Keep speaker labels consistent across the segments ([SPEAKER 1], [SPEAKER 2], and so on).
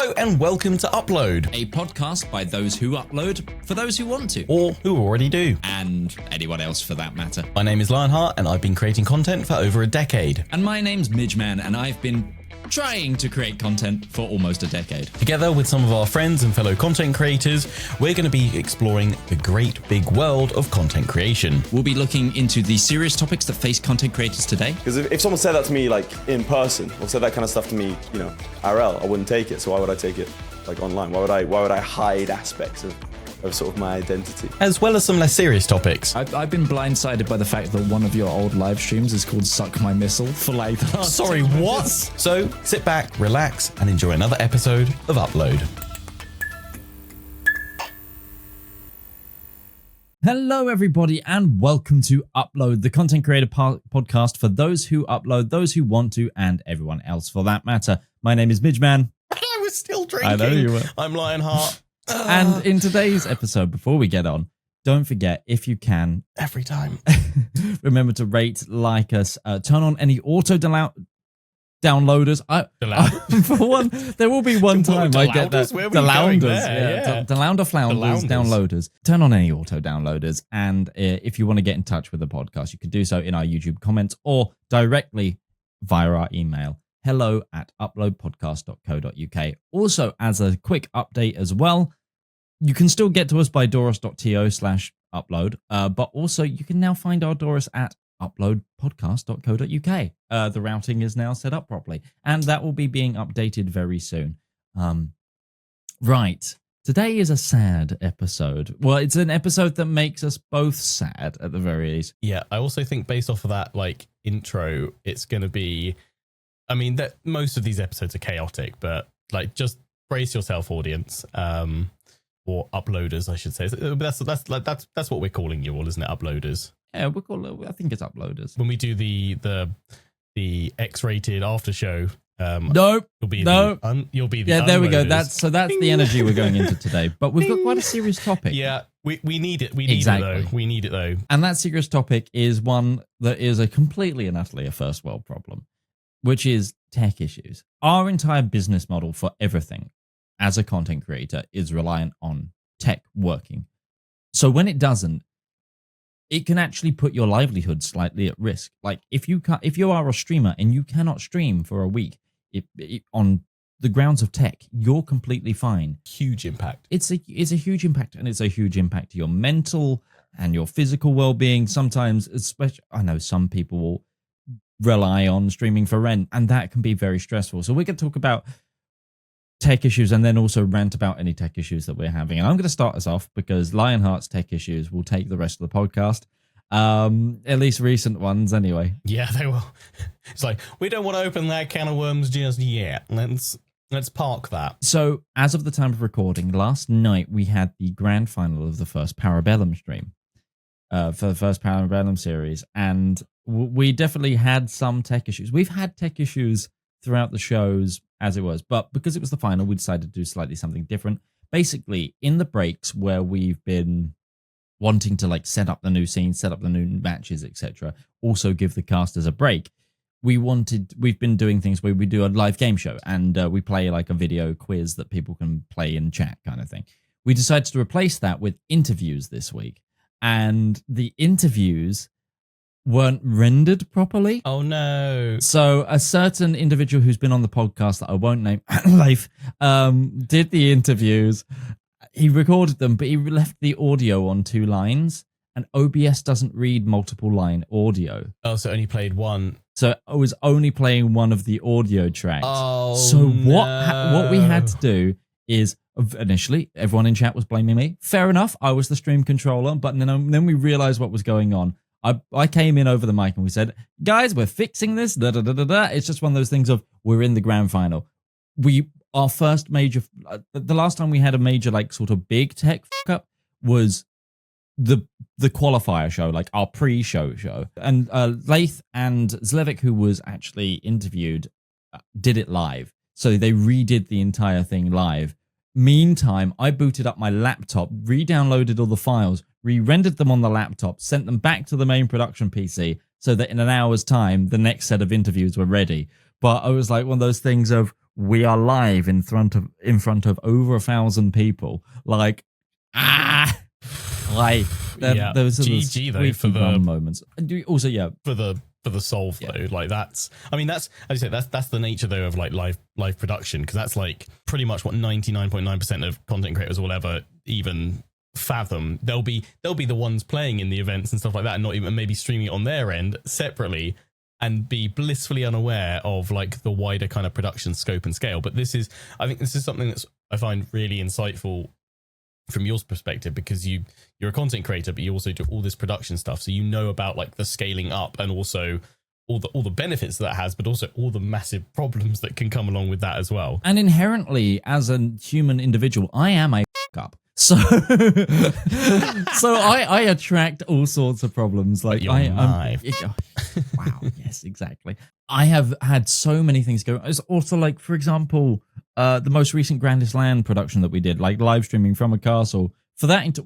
[SPEAKER 1] Hello and welcome to Upload,
[SPEAKER 2] a podcast by those who upload for those who want to,
[SPEAKER 1] or who already do,
[SPEAKER 2] and anyone else for that matter.
[SPEAKER 1] My name is Lionheart and I've been creating content for over a decade.
[SPEAKER 2] And my name's Midgeman and I've been trying to create content for almost a decade.
[SPEAKER 1] Together with some of our friends and fellow content creators, we're going to be exploring the great big world of content creation.
[SPEAKER 2] We'll be looking into the serious topics that face content creators today.
[SPEAKER 3] Because if someone said that to me like in person, or said that kind of stuff to me, you know, IRL, I wouldn't take it. So why would I take it like online? Why would I hide aspects of sort of my identity?
[SPEAKER 1] As well as some less serious topics.
[SPEAKER 4] I've been blindsided by the fact that one of your old live streams is called Suck My Missile for like the last
[SPEAKER 1] Sorry, what? So sit back, relax, and enjoy another episode of Upload.
[SPEAKER 4] Hello, everybody, and welcome to Upload, the content creator podcast for those who upload, those who want to, and everyone else for that matter. My name is Midgeman.
[SPEAKER 1] I was still drinking.
[SPEAKER 4] I know you were.
[SPEAKER 1] I'm Lionheart.
[SPEAKER 4] And in today's episode, before we get on, don't forget, if you can,
[SPEAKER 1] Every time.
[SPEAKER 4] remember to rate, like us, turn on any auto downloaders. For one, there will be one time I get that.
[SPEAKER 1] Where were you going there?
[SPEAKER 4] Delounder flounders,
[SPEAKER 1] Delounders.
[SPEAKER 4] downloaders. Turn on any auto downloaders. And if you want to get in touch with the podcast, you can do so in our YouTube comments or directly via our email. hello@uploadpodcast.co.uk. Also, as a quick update as well, you can still get to us by doros.to/upload, but also you can now find our Doros at uploadpodcast.co.uk. The routing is now set up properly, and that will be being updated very soon. Right. Today is a sad episode. Well, it's an episode that makes us both sad at the very least.
[SPEAKER 5] Yeah, I also think based off of that intro, it's going to be, I mean, that most of these episodes are chaotic, but just brace yourself, audience, or uploaders, I should say. That's what we're calling you all, isn't it? Uploaders.
[SPEAKER 4] Yeah, I think it's uploaders.
[SPEAKER 5] When we do the X-rated after show,
[SPEAKER 4] Nope.
[SPEAKER 5] you'll be
[SPEAKER 4] no.
[SPEAKER 5] You'll be the
[SPEAKER 4] Yeah, there we go.
[SPEAKER 5] unloaders.
[SPEAKER 4] That's the energy we're going into today. But we've got quite a serious topic.
[SPEAKER 5] Yeah, we need it. We need
[SPEAKER 4] Exactly.
[SPEAKER 5] it though. We need it though.
[SPEAKER 4] And that serious topic is one that is a completely and utterly a first world problem, which is tech issues. Our entire business model for everything as a content creator is reliant on tech working. So when it doesn't, it can actually put your livelihood slightly at risk. Like if you are a streamer and you cannot stream for a week on the grounds of tech, you're completely fine.
[SPEAKER 5] Huge impact.
[SPEAKER 4] It's a huge impact, and it's a huge impact to your mental and your physical well-being. Sometimes, especially, I know some people will rely on streaming for rent, and that can be very stressful. So we're going to talk about tech issues and then also rant about any tech issues that we're having. And I'm going to start us off because Lionheart's tech issues will take the rest of the podcast. At least recent ones anyway.
[SPEAKER 5] Yeah, they will. It's like, we don't want to open that can of worms just yet. Let's park that.
[SPEAKER 4] So as of the time of recording, last night we had the grand final of the first Parabellum stream for the first Parabellum series. And we definitely had some tech issues. We've had tech issues throughout the shows as it was, but because it was the final, we decided to do slightly something different. Basically, in the breaks where we've been wanting to set up the new scenes, set up the new matches, etc., also give the casters a break, we've been doing things where we do a live game show and we play a video quiz that people can play in chat kind of thing. We decided to replace that with interviews this week, and the interviews weren't rendered properly.
[SPEAKER 5] Oh no.
[SPEAKER 4] So a certain individual who's been on the podcast that I won't name, Leif, did the interviews. He recorded them, but he left the audio on 2 lines, and OBS doesn't read multiple line audio.
[SPEAKER 5] Oh, so only played one.
[SPEAKER 4] So I was only playing one of the audio tracks.
[SPEAKER 5] Oh,
[SPEAKER 4] so
[SPEAKER 5] no.
[SPEAKER 4] what we had to do is, initially, everyone in chat was blaming me. Fair enough, I was the stream controller, but then we realized what was going on. I came in over the mic and we said, guys, we're fixing this. Da, da, da, da, da. It's just one of those things of, we're in the grand final. Our first major, the last time we had a major sort of big tech fuck up was the qualifier show, our pre-show show. And Leith and Zlevik, who was actually interviewed, did it live. So they redid the entire thing live. Meantime, I booted up my laptop, re-downloaded all the files, re-rendered them on the laptop, sent them back to the main production PC so that in an hour's time, the next set of interviews were ready. But I was one of those things of, we are live in front of over 1,000 people. Like, like those are
[SPEAKER 5] GG though for the
[SPEAKER 4] moments. Also, yeah,
[SPEAKER 5] for the solve though, like that's, I mean, that's, as you say, that's the nature though of like live production, because that's like pretty much what 99.9% of content creators will ever even fathom. They'll be the ones playing in the events and stuff like that, and not even maybe streaming it on their end separately, and be blissfully unaware of like the wider kind of production scope and scale. But I think this is something that's I find really insightful from your perspective, because you're a content creator, but you also do all this production stuff, so you know about like the scaling up and also all the benefits that has, but also all the massive problems that can come along with that as well.
[SPEAKER 4] And inherently, as a human individual, I am a up. So I attract all sorts of problems. Like wow, yes, exactly. I have had so many things go. It's also like, for example, the most recent Grandest land production that we did, like live streaming from a castle. For that,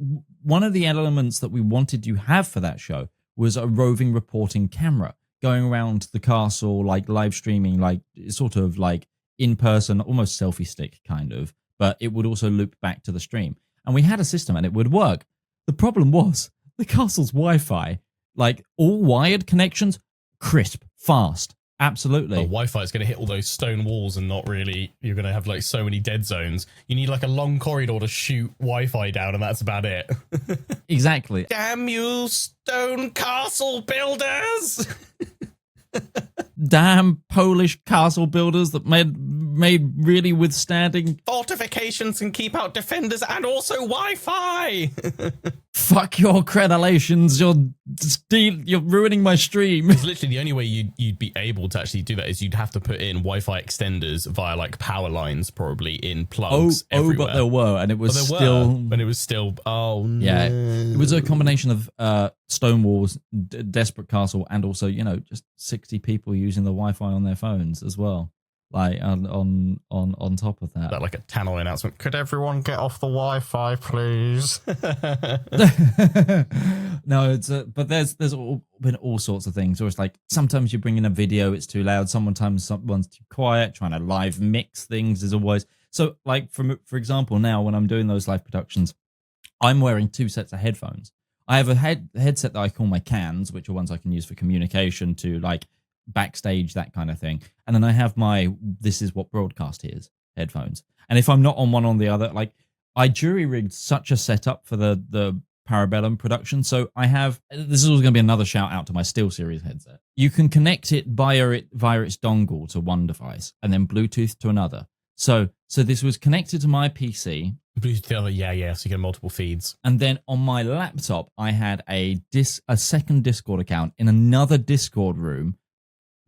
[SPEAKER 4] one of the elements that we wanted to have for that show was a roving reporting camera going around the castle, like live streaming, like sort of like in person, almost selfie stick kind of, but it would also loop back to the stream. And we had a system and it would work. The problem was the castle's Wi-Fi, like all wired connections, crisp, fast. Absolutely.
[SPEAKER 5] The Wi-Fi is going to hit all those stone walls and not really, you're going to have like so many dead zones. You need like a long corridor to shoot Wi-Fi down, and that's about it.
[SPEAKER 4] Exactly.
[SPEAKER 5] Damn you, stone castle builders!
[SPEAKER 4] Damn Polish castle builders that made really withstanding
[SPEAKER 5] fortifications and keep out defenders and also Wi-Fi.
[SPEAKER 4] Fuck your crenellations. You're ruining my stream.
[SPEAKER 5] It's literally the only way you'd be able to actually do that is you'd have to put in Wi-Fi extenders via like power lines, probably in plugs everywhere.
[SPEAKER 4] But there were, and it was
[SPEAKER 5] still oh no.
[SPEAKER 4] Yeah, it was a combination of stone walls, desperate castle, and also just 60 people using the Wi-Fi on their phones as well. Like on top of that,
[SPEAKER 5] like a Tannoy announcement. Could everyone get off the Wi-Fi, please?
[SPEAKER 4] No, it's but there's been all sorts of things. Or it's like sometimes you bring in a video, it's too loud. Sometimes someone's too quiet. Trying to live mix things is always so. Like for example, now when I'm doing those live productions, I'm wearing 2 sets of headphones. I have a headset that I call my cans, which are ones I can use for communication to like backstage, that kind of thing. And then I have my "This Is What Broadcast Is" headphones. And if I'm not on one on the other, like I jury rigged such a setup for the Parabellum production. So I have, this is going to be another shout out to my SteelSeries headset. You can connect it via its dongle to one device and then Bluetooth to another. So this was connected to my PC.
[SPEAKER 5] Bluetooth to the other, yeah. So you get multiple feeds.
[SPEAKER 4] And then on my laptop, I had a second Discord account in another Discord room.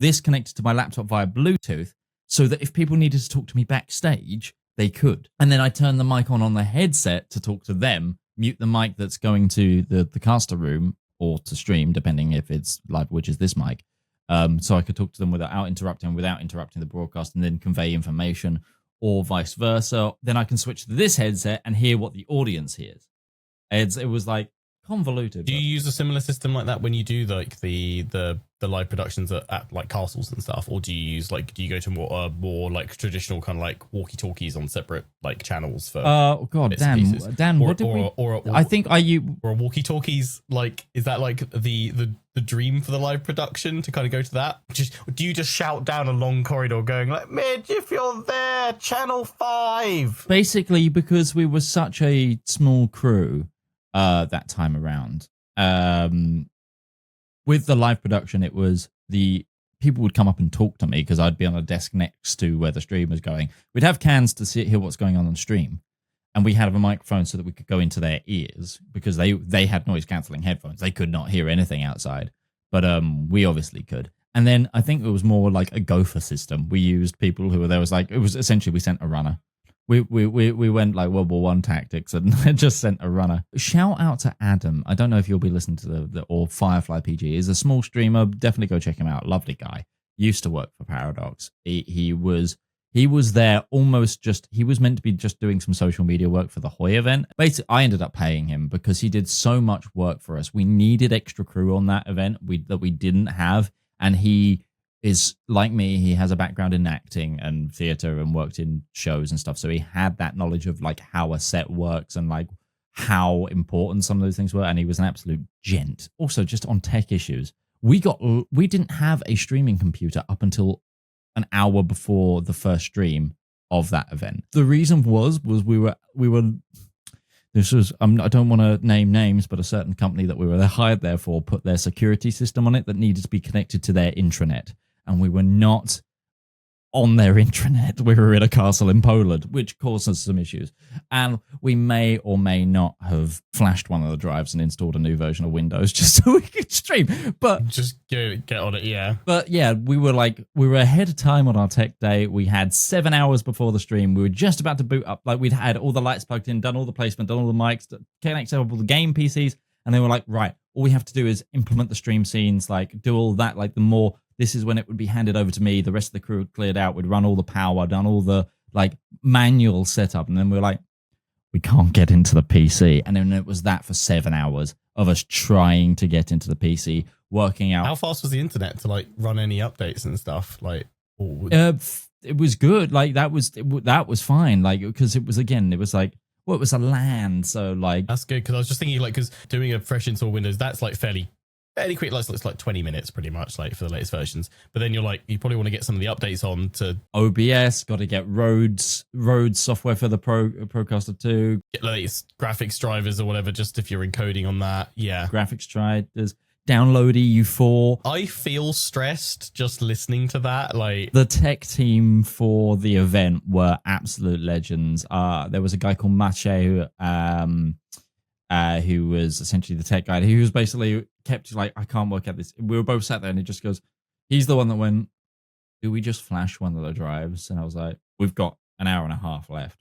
[SPEAKER 4] This connected to my laptop via Bluetooth, so that if people needed to talk to me backstage, they could. And then I turned the mic on the headset to talk to them, mute the mic that's going to the caster room or to stream, depending if it's live, which is this mic. So I could talk to them without interrupting the broadcast, and then convey information, or vice versa. Then I can switch to this headset and hear what the audience hears. It was like convoluted.
[SPEAKER 5] Do you use a similar system like that when you do like the live productions at like castles and stuff, or do you use do you go to more like traditional kind of like walkie-talkies on separate like channels for?
[SPEAKER 4] Oh God, Dan, what did we? I think
[SPEAKER 5] or walkie-talkies, like, is that like the dream for the live production to kind of go to that? Do you just shout down a long corridor going like, "Midge, if you're there, channel 5"?
[SPEAKER 4] Basically, because we were such a small crew that time around. With the live production, it was the people would come up and talk to me because I'd be on a desk next to where the stream was going. We'd have cans to hear what's going on stream, and we had a microphone so that we could go into their ears because they had noise cancelling headphones. They could not hear anything outside, but we obviously could. And then I think it was more like a gopher system. We used people who were there. It was essentially we sent a runner. We went like World War I tactics and just sent a runner. Shout out to Adam. I don't know if you'll be listening to or Firefly PG. He's a small streamer. Definitely go check him out. Lovely guy. Used to work for Paradox. He was there almost just. He was meant to be just doing some social media work for the Hoy event. Basically, I ended up paying him because he did so much work for us. We needed extra crew on that event that we didn't have, and he is like me. He has a background in acting and theater and worked in shows and stuff. So he had that knowledge of like how a set works and like how important some of those things were. And he was an absolute gent. Also, just on tech issues, we didn't have a streaming computer up until an hour before the first stream of that event. The reason was we were this was I don't want to name names, but a certain company that we were hired there for put their security system on it that needed to be connected to their intranet, and we were not on their intranet. We were in a castle in Poland, which caused us some issues, and we may or may not have flashed one of the drives and installed a new version of Windows just so we could stream. But
[SPEAKER 5] just get on it, yeah.
[SPEAKER 4] But yeah, we were ahead of time on our tech day. We had 7 hours before the stream. We were just about to boot up. Like, we'd had all the lights plugged in, done all the placement, done all the mics, connected up all the game PCs, and they were like, right, all we have to do is implement the stream scenes, like do all that. Like, the more, this is when it would be handed over to me. The rest of the crew had cleared out. We'd run all the power, done all the like manual setup, and then we were like, we can't get into the PC. And then it was that for 7 hours of us trying to get into the PC, working out.
[SPEAKER 5] How fast was the internet to like run any updates and stuff? Like,
[SPEAKER 4] it was good. Like that was fine. Like, because it was, again, it was like, well, it was a LAN. So like,
[SPEAKER 5] that's good. Cause I was just thinking like, cause doing a fresh install Windows, that's like fairly quick. Like, it's like 20 minutes pretty much, like for the latest versions. But then you're like, you probably want to get some of the updates on to
[SPEAKER 4] OBS, got to get Rhodes software for the Procaster 2.
[SPEAKER 5] Get like graphics drivers or whatever, just if you're encoding on that. Yeah.
[SPEAKER 4] Graphics drivers, download EU4.
[SPEAKER 5] I feel stressed just listening to that. Like,
[SPEAKER 4] the tech team for the event were absolute legends. There was a guy called Mache who was essentially the tech guy. He was basically kept like, I can't work out this. We were both sat there and he just goes, he's the one that went, do we just flash one of the drives? And I was like, we've got an hour and a half left.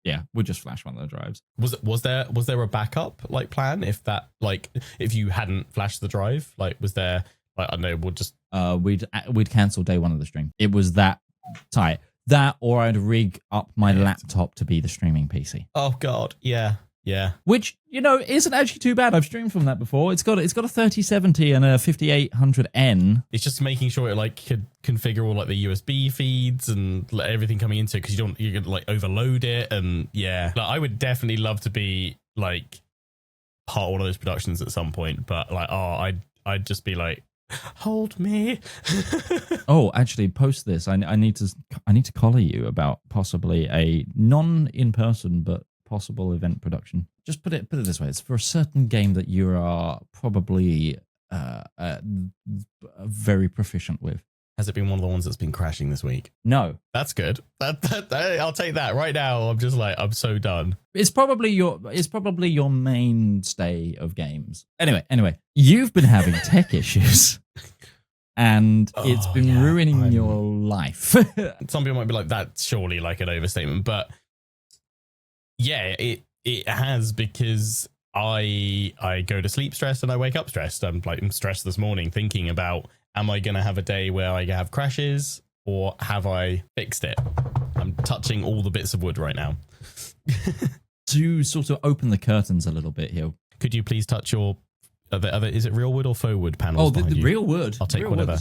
[SPEAKER 4] Yeah, we'll just flash one of the drives.
[SPEAKER 5] Was there a backup like plan if that, like, if you hadn't flashed the drive? Like, was there, like, I don't know, we'll just
[SPEAKER 4] we'd cancel day one of the stream. It was that tight. That, or I'd rig up my laptop to be the streaming PC.
[SPEAKER 5] Oh god, yeah.
[SPEAKER 4] Which, you know, isn't actually too bad. I've streamed from that before. It's got a 3070 and a 5800N.
[SPEAKER 5] It's just making sure it like could configure all like the USB feeds and like, everything coming into it, because you could like overload it. And yeah, like, I would definitely love to be like part of one of those productions at some point. But like, I'd just be like, hold me.
[SPEAKER 4] Oh, actually, post this. I need to collar you about possibly a non-in-person but possible event production. Just put it this way: it's for a certain game that you are probably very proficient with.
[SPEAKER 5] Has it been one of the ones that's been crashing this week?
[SPEAKER 4] No.
[SPEAKER 5] That's good. I'll take that right now. I'm just like, I'm so done.
[SPEAKER 4] It's probably your mainstay of games. Anyway, you've been having tech issues. And it's been ruining your life.
[SPEAKER 5] Some people might be like, that's surely like an overstatement, but yeah, it has, because I go to sleep stressed and I wake up stressed. I'm stressed this morning thinking about, am I going to have a day where I have crashes, or have I fixed it? I'm touching all the bits of wood right now.
[SPEAKER 4] To sort of open the curtains a little bit here,
[SPEAKER 5] could you please touch your other, is it real wood or faux wood panels?
[SPEAKER 4] Oh, the real wood.
[SPEAKER 5] I'll take
[SPEAKER 4] real
[SPEAKER 5] whatever.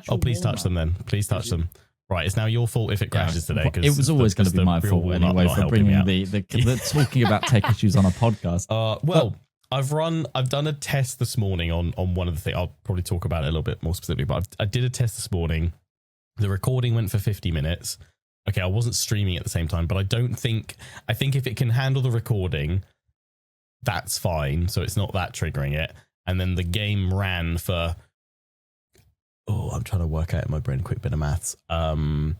[SPEAKER 4] Oh,
[SPEAKER 5] please touch them then. Please touch them. Right, it's now your fault if it crashes today.
[SPEAKER 4] It was always going to be my fault anyway for bringing the talking about tech issues on a podcast.
[SPEAKER 5] I've done a test this morning on one of the things. I'll probably talk about it a little bit more specifically, but I did a test this morning. The recording went for 50 minutes. Okay, I wasn't streaming at the same time, but I think if it can handle the recording, that's fine. So it's not that triggering it. And then the game ran for, I'm trying to work out in my brain, a quick bit of maths. Ran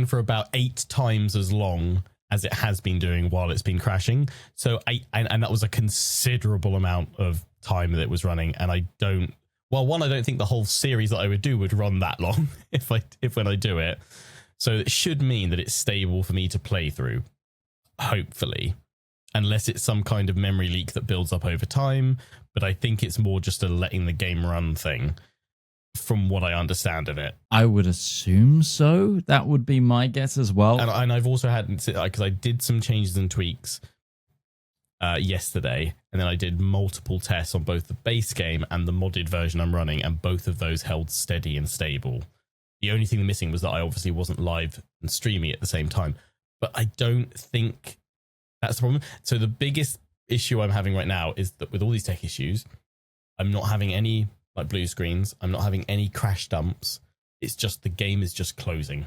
[SPEAKER 5] for about 8 times as long as it has been doing while it's been crashing. So and that was a considerable amount of time that it was running. And I don't think the whole series that I would do would run that long if when I do it. So it should mean that it's stable for me to play through, hopefully, unless it's some kind of memory leak that builds up over time. But I think it's more just a letting the game run thing, from what I understand of it.
[SPEAKER 4] I would assume so. That would be my guess as well.
[SPEAKER 5] And I've also had, because I did some changes and tweaks yesterday, and then I did multiple tests on both the base game and the modded version I'm running, and both of those held steady and stable. The only thing missing was that I obviously wasn't live and streaming at the same time, but I don't think that's the problem. So the biggest issue I'm having right now is that with all these tech issues, I'm not having any like blue screens, I'm not having any crash dumps. It's just the game is just closing,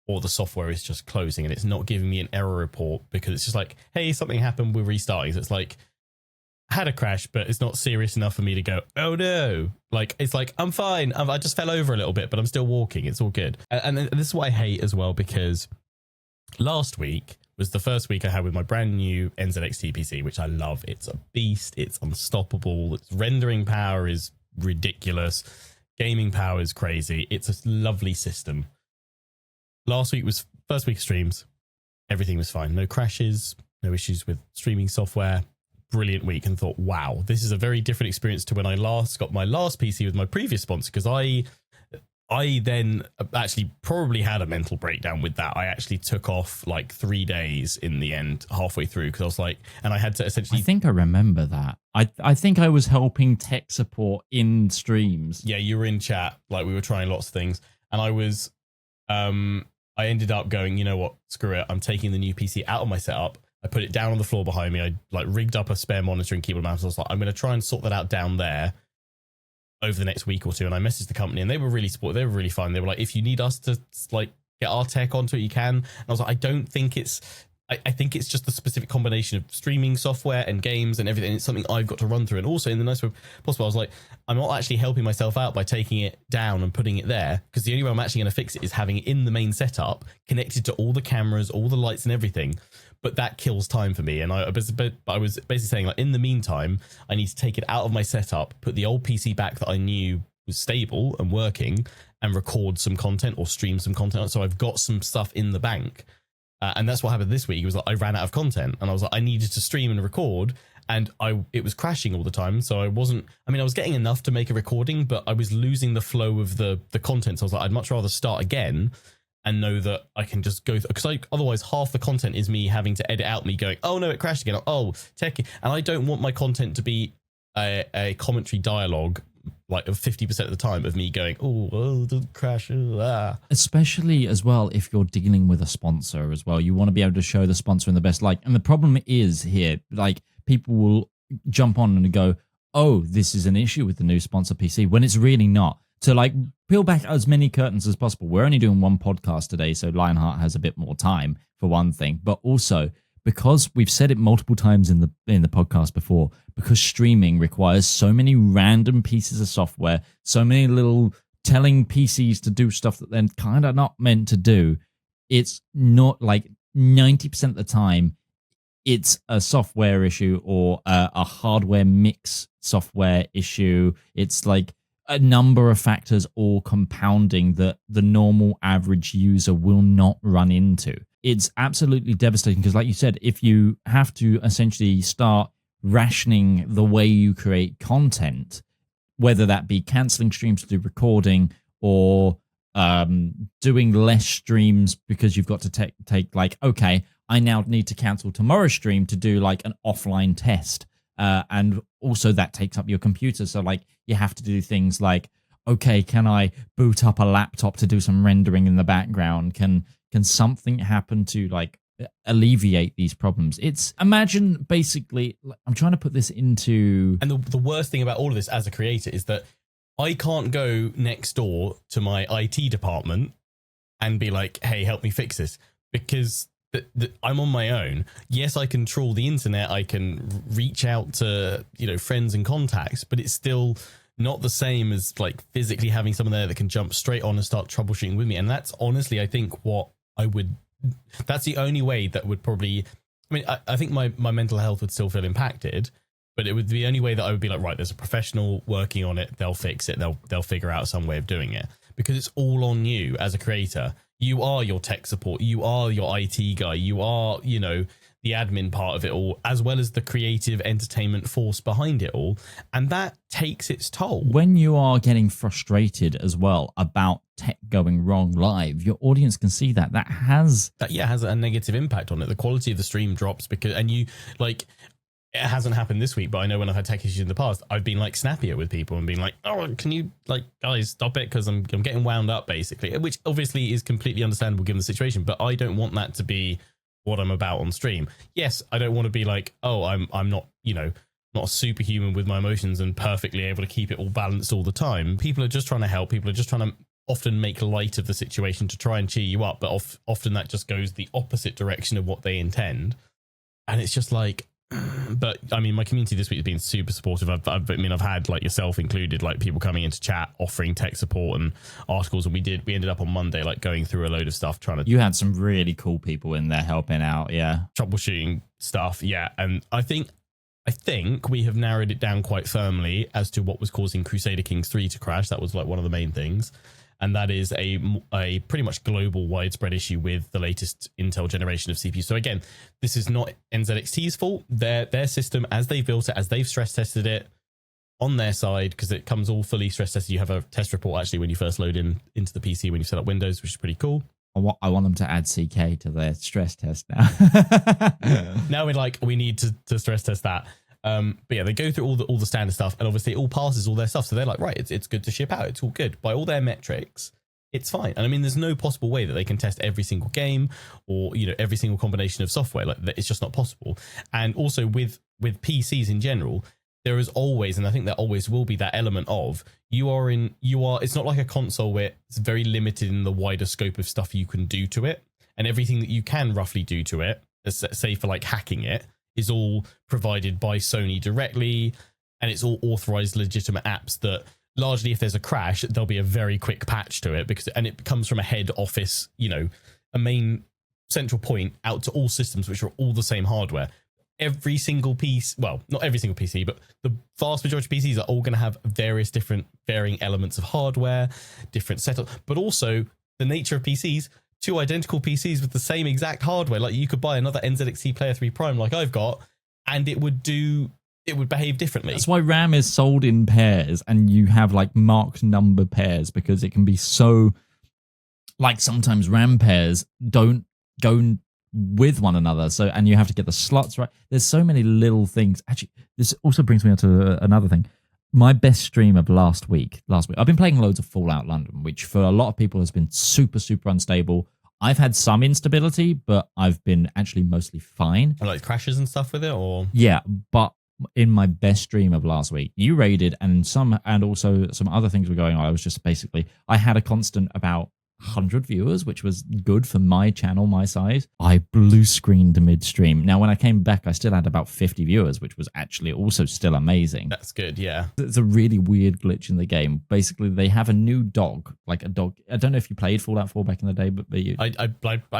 [SPEAKER 5] or the software is just closing, and it's not giving me an error report because it's just like, hey, something happened, we're restarting. So it's like, I had a crash, but it's not serious enough for me to go, oh no. Like, it's like, I'm fine. I just fell over a little bit, but I'm still walking. It's all good. And this is what I hate as well, because last week was the first week I had with my brand new NZXT PC, which I love. It's a beast. It's unstoppable. Its rendering power is ridiculous. Gaming power is crazy. It's a lovely system. Last week was first week of streams. Everything was fine. No crashes, no issues with streaming software. Brilliant week, and thought, wow, this is a very different experience to when I last got my last PC with my previous sponsor, because I then actually probably had a mental breakdown with that. I actually took off like 3 days in the end, halfway through, because I was like, and I had to essentially...
[SPEAKER 4] I think I remember that. I think I was helping tech support in streams.
[SPEAKER 5] Yeah, you were in chat, like we were trying lots of things, and I was... I ended up going, you know what, screw it, I'm taking the new PC out of my setup. I put it down on the floor behind me. I like rigged up a spare monitor and keyboard mouse. I was like, I'm going to try and sort that out down there over the next week or two. And I messaged the company, and they were really supportive. They were really fun. They were like, if you need us to like get our tech onto it, you can. And I was like, I don't think it's, I think it's just the specific combination of streaming software and games and everything. It's something I've got to run through. And also in the nicest way possible, I was like, I'm not actually helping myself out by taking it down and putting it there, because the only way I'm actually going to fix it is having it in the main setup, connected to all the cameras, all the lights and everything. But that kills time for me. And I was basically saying, like, in the meantime, I need to take it out of my setup, put the old PC back that I knew was stable and working, and record some content or stream some content. So I've got some stuff in the bank. And that's what happened this week. It was like I ran out of content, and I was like, I needed to stream and record, and it was crashing all the time. So I was getting enough to make a recording, but I was losing the flow of the content. So I was like, I'd much rather start again and know that I can just go through, because otherwise half the content is me having to edit out me going, oh no, it crashed again. Oh, tech. And I don't want my content to be a commentary dialogue like 50% of the time of me going, oh, don't crash.
[SPEAKER 4] Especially as well, if you're dealing with a sponsor as well, you want to be able to show the sponsor in the best light. And the problem is here, like, people will jump on and go, oh, this is an issue with the new sponsor PC, when it's really not. So like, peel back as many curtains as possible. We're only doing one podcast today, so Lionheart has a bit more time for one thing, but also because we've said it multiple times in the podcast before, because streaming requires so many random pieces of software, so many little telling PCs to do stuff that they're kind of not meant to do. It's not like 90% of the time it's a software issue or a hardware mix software issue. It's like a number of factors all compounding that the normal average user will not run into. It's absolutely devastating because, like you said, if you have to essentially start rationing the way you create content, whether that be cancelling streams to do recording or doing less streams because you've got to take like, okay, I now need to cancel tomorrow's stream to do like an offline test. And also that takes up your computer. So like you have to do things like, okay, can I boot up a laptop to do some rendering in the background? Can something happen to like alleviate these problems? It's, imagine basically, I'm trying to put this into...
[SPEAKER 5] And the worst thing about all of this as a creator is that I can't go next door to my IT department and be like, hey, help me fix this, because I'm on my own. Yes, I can trawl the internet, I can reach out to, friends and contacts, but it's still not the same as like physically having someone there that can jump straight on and start troubleshooting with me. And that's honestly, I think that's the only way that would probably, I think my mental health would still feel impacted, but it would be the only way that I would be like, right, there's a professional working on it, they'll fix it, they'll figure out some way of doing it, because it's all on you as a creator. you are your tech support, you are your IT guy, you are, you know, the admin part of it all, as well as the creative entertainment force behind it all. And that takes its toll.
[SPEAKER 4] When you are getting frustrated as well about tech going wrong live, your audience can see that. That has
[SPEAKER 5] a negative impact on it. The quality of the stream drops because, and you like, it hasn't happened this week, but I know when I've had tech issues in the past, I've been like snappier with people and being like, oh, can you like, guys, stop it? Because I'm getting wound up basically, which obviously is completely understandable given the situation, but I don't want that to be what I'm about on stream. Yes, I don't want to be like, oh, I'm not, you know, not a superhuman with my emotions and perfectly able to keep it all balanced all the time. People are just trying to help. People are just trying to often make light of the situation to try and cheer you up, but often that just goes the opposite direction of what they intend. And it's just like, but I mean, my community this week has been super supportive. I've had like yourself included, like people coming into chat, offering tech support and articles. And we ended up on Monday, like going through a load of stuff, trying to.
[SPEAKER 4] You had some really cool people in there helping out. Yeah.
[SPEAKER 5] Troubleshooting stuff. Yeah. And I think we have narrowed it down quite firmly as to what was causing Crusader Kings 3 to crash. That was like one of the main things. And that is a pretty much global widespread issue with the latest Intel generation of CPUs. So again, this is not NZXT's fault. Their system, as they built it, as they've stress tested it on their side, because it comes all fully stress tested. You have a test report actually when you first load into the PC when you set up Windows, which is pretty cool.
[SPEAKER 4] I want them to add CK to their stress test now.
[SPEAKER 5] Now we're like, we need to stress test that. But yeah, they go through all the standard stuff, and obviously it all passes all their stuff. So they're like, right, it's good to ship out. It's all good by all their metrics. It's fine. And I mean, there's no possible way that they can test every single game or, you know, every single combination of software. Like, it's just not possible. And also with PCs in general, there is always, and I think there always will be, that element of it's not like a console where it's very limited in the wider scope of stuff you can do to it, and everything that you can roughly do to it, say for like hacking it, is all provided by Sony directly, and it's all authorized legitimate apps that largely, if there's a crash, there'll be a very quick patch to it, and it comes from a head office, you know, a main central point out to all systems, which are all the same hardware. Every single piece, well, not every single PC, but the vast majority of PCs are all going to have various different varying elements of hardware, different setup, but also the nature of PCs. Two identical PCs with the same exact hardware. Like, you could buy another NZXT Player 3 Prime like I've got, and it would behave differently.
[SPEAKER 4] That's why RAM is sold in pairs, and you have like marked number pairs, because it can be so, like, sometimes RAM pairs don't go with one another. So, and you have to get the slots right. There's so many little things. Actually, this also brings me on to another thing. My best stream of last week, I've been playing loads of Fallout London, which for a lot of people has been super, super unstable. I've had some instability, but I've been actually mostly fine.
[SPEAKER 5] Like crashes and stuff with it, or?
[SPEAKER 4] Yeah, but in my best stream of last week, you raided, and also some other things were going on. I was just basically, I had a constant about 100 viewers, which was good for my channel, my size. I blue screened midstream. Now, when I came back, I still had about 50 viewers, which was actually also still amazing.
[SPEAKER 5] That's good, yeah.
[SPEAKER 4] It's a really weird glitch in the game. Basically, they have a new dog, like a dog. I don't know if you played Fallout 4 back in the day, but you...
[SPEAKER 5] I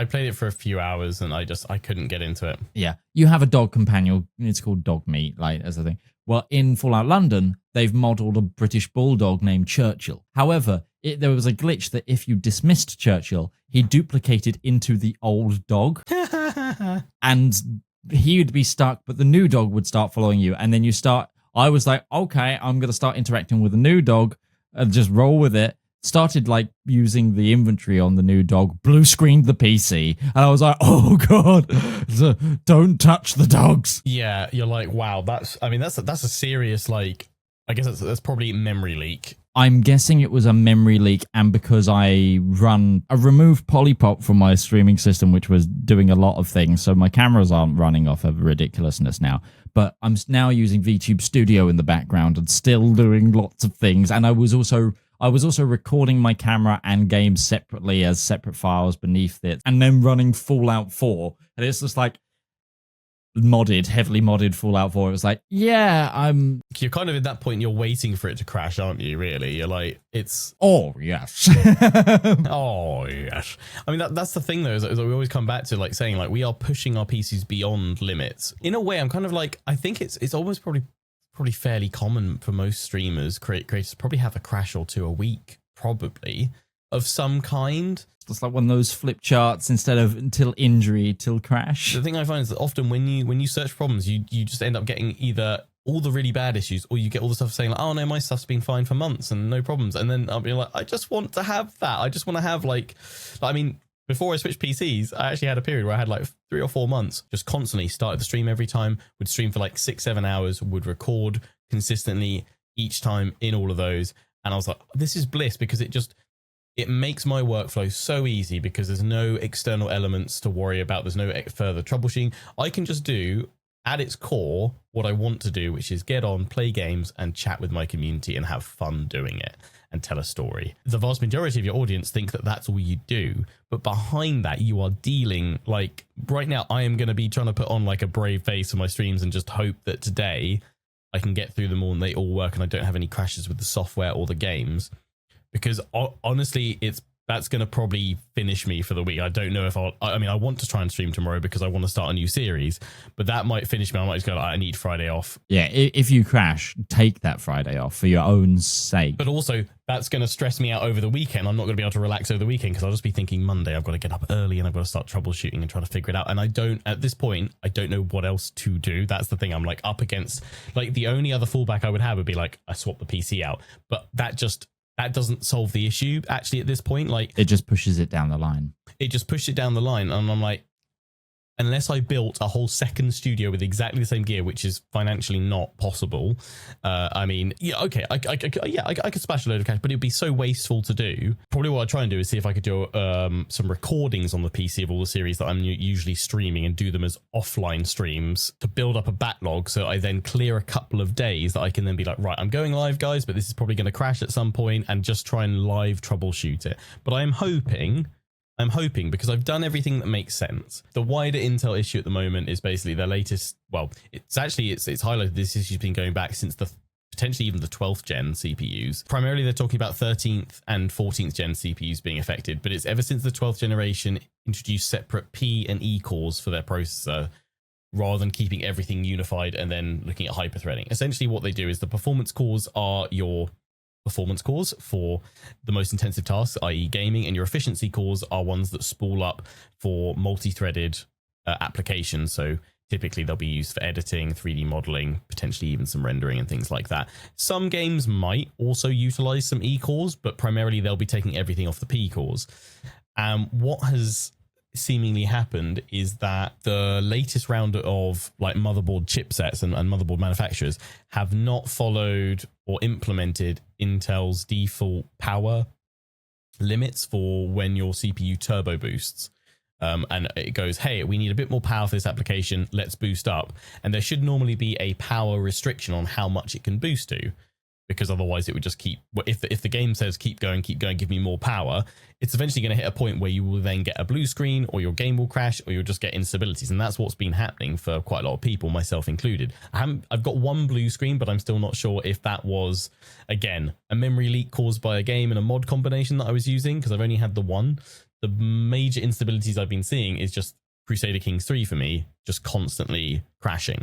[SPEAKER 5] played it for a few hours, and I couldn't get into it.
[SPEAKER 4] Yeah, you have a dog companion. It's called Dog Meat, like, as a thing. Well, in Fallout London, they've modeled a British bulldog named Churchill. However, there was a glitch that if you dismissed Churchill, he duplicated into the old dog, and he would be stuck, but the new dog would start following you. And then I was like, okay, I'm going to start interacting with the new dog and just roll with it. Started like using the inventory on the new dog, blue screened the PC, and I was like, oh God, don't touch the dogs.
[SPEAKER 5] Yeah, you're like, wow, that's a serious, like, I guess that's probably memory leak.
[SPEAKER 4] I'm guessing it was a memory leak, and because I removed Polypop from my streaming system, which was doing a lot of things, so my cameras aren't running off of ridiculousness now. But I'm now using VTube Studio in the background and still doing lots of things, and I was also recording my camera and games separately as separate files beneath it, and then running Fallout 4, and it's just like heavily modded Fallout 4. It was like, yeah,
[SPEAKER 5] you're kind of at that point, you're waiting for it to crash, aren't you, really? You're like, it's...
[SPEAKER 4] Oh, yes.
[SPEAKER 5] Oh, yes. I mean, that's the thing, though, is that we always come back to, like, saying, like, we are pushing our PCs beyond limits. In a way, I'm kind of like, I think it's almost probably fairly common for most streamers, creators probably have a crash or two a week, probably. of some kind.
[SPEAKER 4] It's like one of those flip charts instead of until injury, till crash.
[SPEAKER 5] The thing I find is that often when you search for problems, you just end up getting either all the really bad issues, or you get all the stuff saying like, oh no, my stuff's been fine for months and no problems. And then I'll be like, I just want to have that. I just want to have I mean, before I switched PCs, I actually had a period where I had like 3 or 4 months, just constantly started the stream every time, would stream for like 6-7 hours, would record consistently each time in all of those. And I was like, this is bliss, because it makes my workflow so easy, because there's no external elements to worry about. There's no further troubleshooting. I can just do, at its core, what I want to do, which is get on, play games, and chat with my community and have fun doing it and tell a story. The vast majority of your audience think that that's all you do, but behind that, you are dealing, like right now, I am going to be trying to put on like a brave face for my streams and just hope that today I can get through them all and they all work and I don't have any crashes with the software or the games. Because honestly, that's going to probably finish me for the week. I don't know if I want to try and stream tomorrow because I want to start a new series, but that might finish me. I might just go, I need Friday off.
[SPEAKER 4] Yeah, if you crash, take that Friday off for your own sake.
[SPEAKER 5] But also, that's going to stress me out over the weekend. I'm not going to be able to relax over the weekend because I'll just be thinking Monday, I've got to get up early and I've got to start troubleshooting and trying to figure it out. And at this point, I don't know what else to do. That's the thing. I'm like up against, like the only other fallback I would have would be like, I swap the PC out, but that doesn't solve the issue actually at this point. Like
[SPEAKER 4] it just pushes it down the line.
[SPEAKER 5] It just pushed it down the line. And I'm like, unless I built a whole second studio with exactly the same gear, which is financially not possible. I mean, yeah, okay, I could splash a load of cash, but it'd be so wasteful to do. Probably what I'd try and do is see if I could do some recordings on the PC of all the series that I'm usually streaming and do them as offline streams to build up a backlog. So I then clear a couple of days that I can then be like, right, I'm going live, guys, but this is probably going to crash at some point, and just try and live troubleshoot it. But I'm hoping, because I've done everything that makes sense. The wider Intel issue at the moment is basically their latest, well, it's highlighted, this issue's been going back since potentially even the 12th gen CPUs. Primarily they're talking about 13th and 14th gen CPUs being affected, but it's ever since the 12th generation introduced separate P and E cores for their processor, rather than keeping everything unified and then looking at hyperthreading. Essentially what they do is the performance cores are your performance cores for the most intensive tasks, i.e. gaming, and your efficiency cores are ones that spool up for multi-threaded applications. So typically they'll be used for editing, 3D modeling, potentially even some rendering and things like that. Some games might also utilize some E cores, but primarily they'll be taking everything off the P cores. What has seemingly happened is that the latest round of like motherboard chipsets and motherboard manufacturers have not followed or implemented Intel's default power limits for when your CPU turbo boosts. And it goes, hey, we need a bit more power for this application, let's boost up. And there should normally be a power restriction on how much it can boost to, because otherwise it would just keep, if the game says keep going, give me more power, it's eventually going to hit a point where you will then get a blue screen, or your game will crash, or you'll just get instabilities. And that's what's been happening for quite a lot of people, myself included. I've got one blue screen, but I'm still not sure if that was, again, a memory leak caused by a game and a mod combination that I was using, because I've only had the one. The major instabilities I've been seeing is just Crusader Kings 3 for me, just constantly crashing.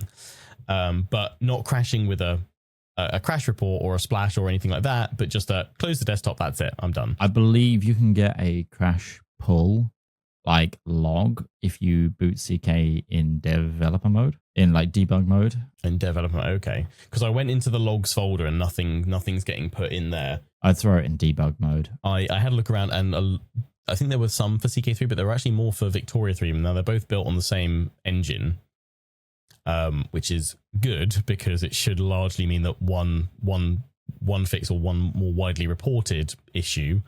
[SPEAKER 5] But not crashing with a crash report or a splash or anything like that, but just close the desktop, that's it, I'm done.
[SPEAKER 4] I believe you can get a crash pull like log if you boot CK in developer mode, in like debug mode.
[SPEAKER 5] In developer mode, okay. Because I went into the logs folder and nothing's getting put in there.
[SPEAKER 4] I'd throw it in debug mode.
[SPEAKER 5] I had a look around, and I think there were some for CK3, but there were actually more for Victoria 3. Now they're both built on the same engine, which is good, because it should largely mean that one fix or one more widely reported issue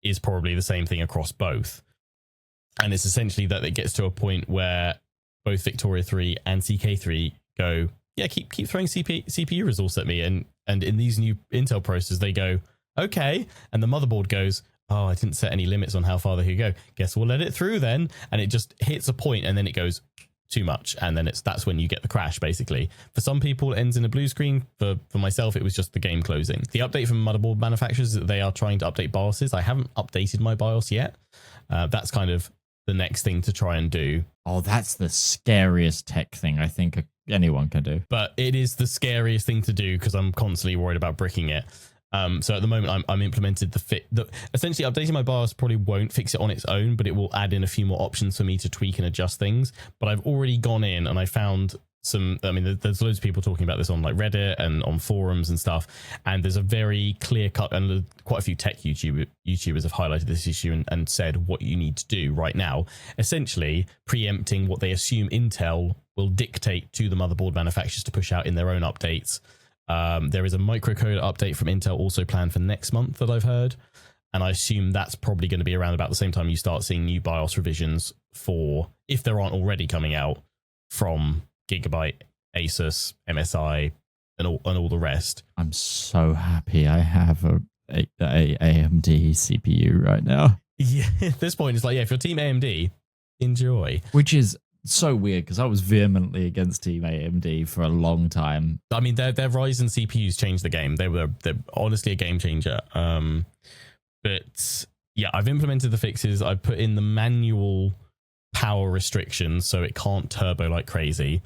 [SPEAKER 5] is probably the same thing across both. And it's essentially that it gets to a point where both Victoria 3 and CK3 go, yeah, keep throwing CPU resource at me. And in these new Intel processors, they go, okay. And the motherboard goes, oh, I didn't set any limits on how far they could go. Guess we'll let it through then. And it just hits a point, and then it goes too much, and then that's when you get the crash, basically. For some people, it ends in a blue screen. For myself, it was just the game closing. The update from motherboard manufacturers is that they are trying to update BIOSes. I haven't updated my BIOS yet. That's kind of the next thing to try and do.
[SPEAKER 4] Oh, that's the scariest tech thing I think anyone can do.
[SPEAKER 5] But it is the scariest thing to do, because I'm constantly worried about bricking it. So at the moment, I'm implemented essentially updating my BIOS probably won't fix it on its own, but it will add in a few more options for me to tweak and adjust things. But I've already gone in and I found some, I mean, there's loads of people talking about this on like Reddit and on forums and stuff. And there's a very clear cut, and quite a few tech YouTubers have highlighted this issue and said what you need to do right now, essentially preempting what they assume Intel will dictate to the motherboard manufacturers to push out in their own updates. There is a microcode update from Intel also planned for next month that I've heard. And I assume that's probably going to be around about the same time you start seeing new BIOS revisions for, if there aren't already coming out, from Gigabyte, Asus, MSI, and all the rest.
[SPEAKER 4] I'm so happy I have a AMD CPU right now.
[SPEAKER 5] Yeah, at this point, it's like, yeah, if you're Team AMD, enjoy.
[SPEAKER 4] Which is so weird because I was vehemently against Team AMD for a long time.
[SPEAKER 5] I mean, their Ryzen CPUs changed the game. They're honestly a game changer. But yeah, I've implemented the fixes. I've put in the manual power restrictions so it can't turbo like crazy.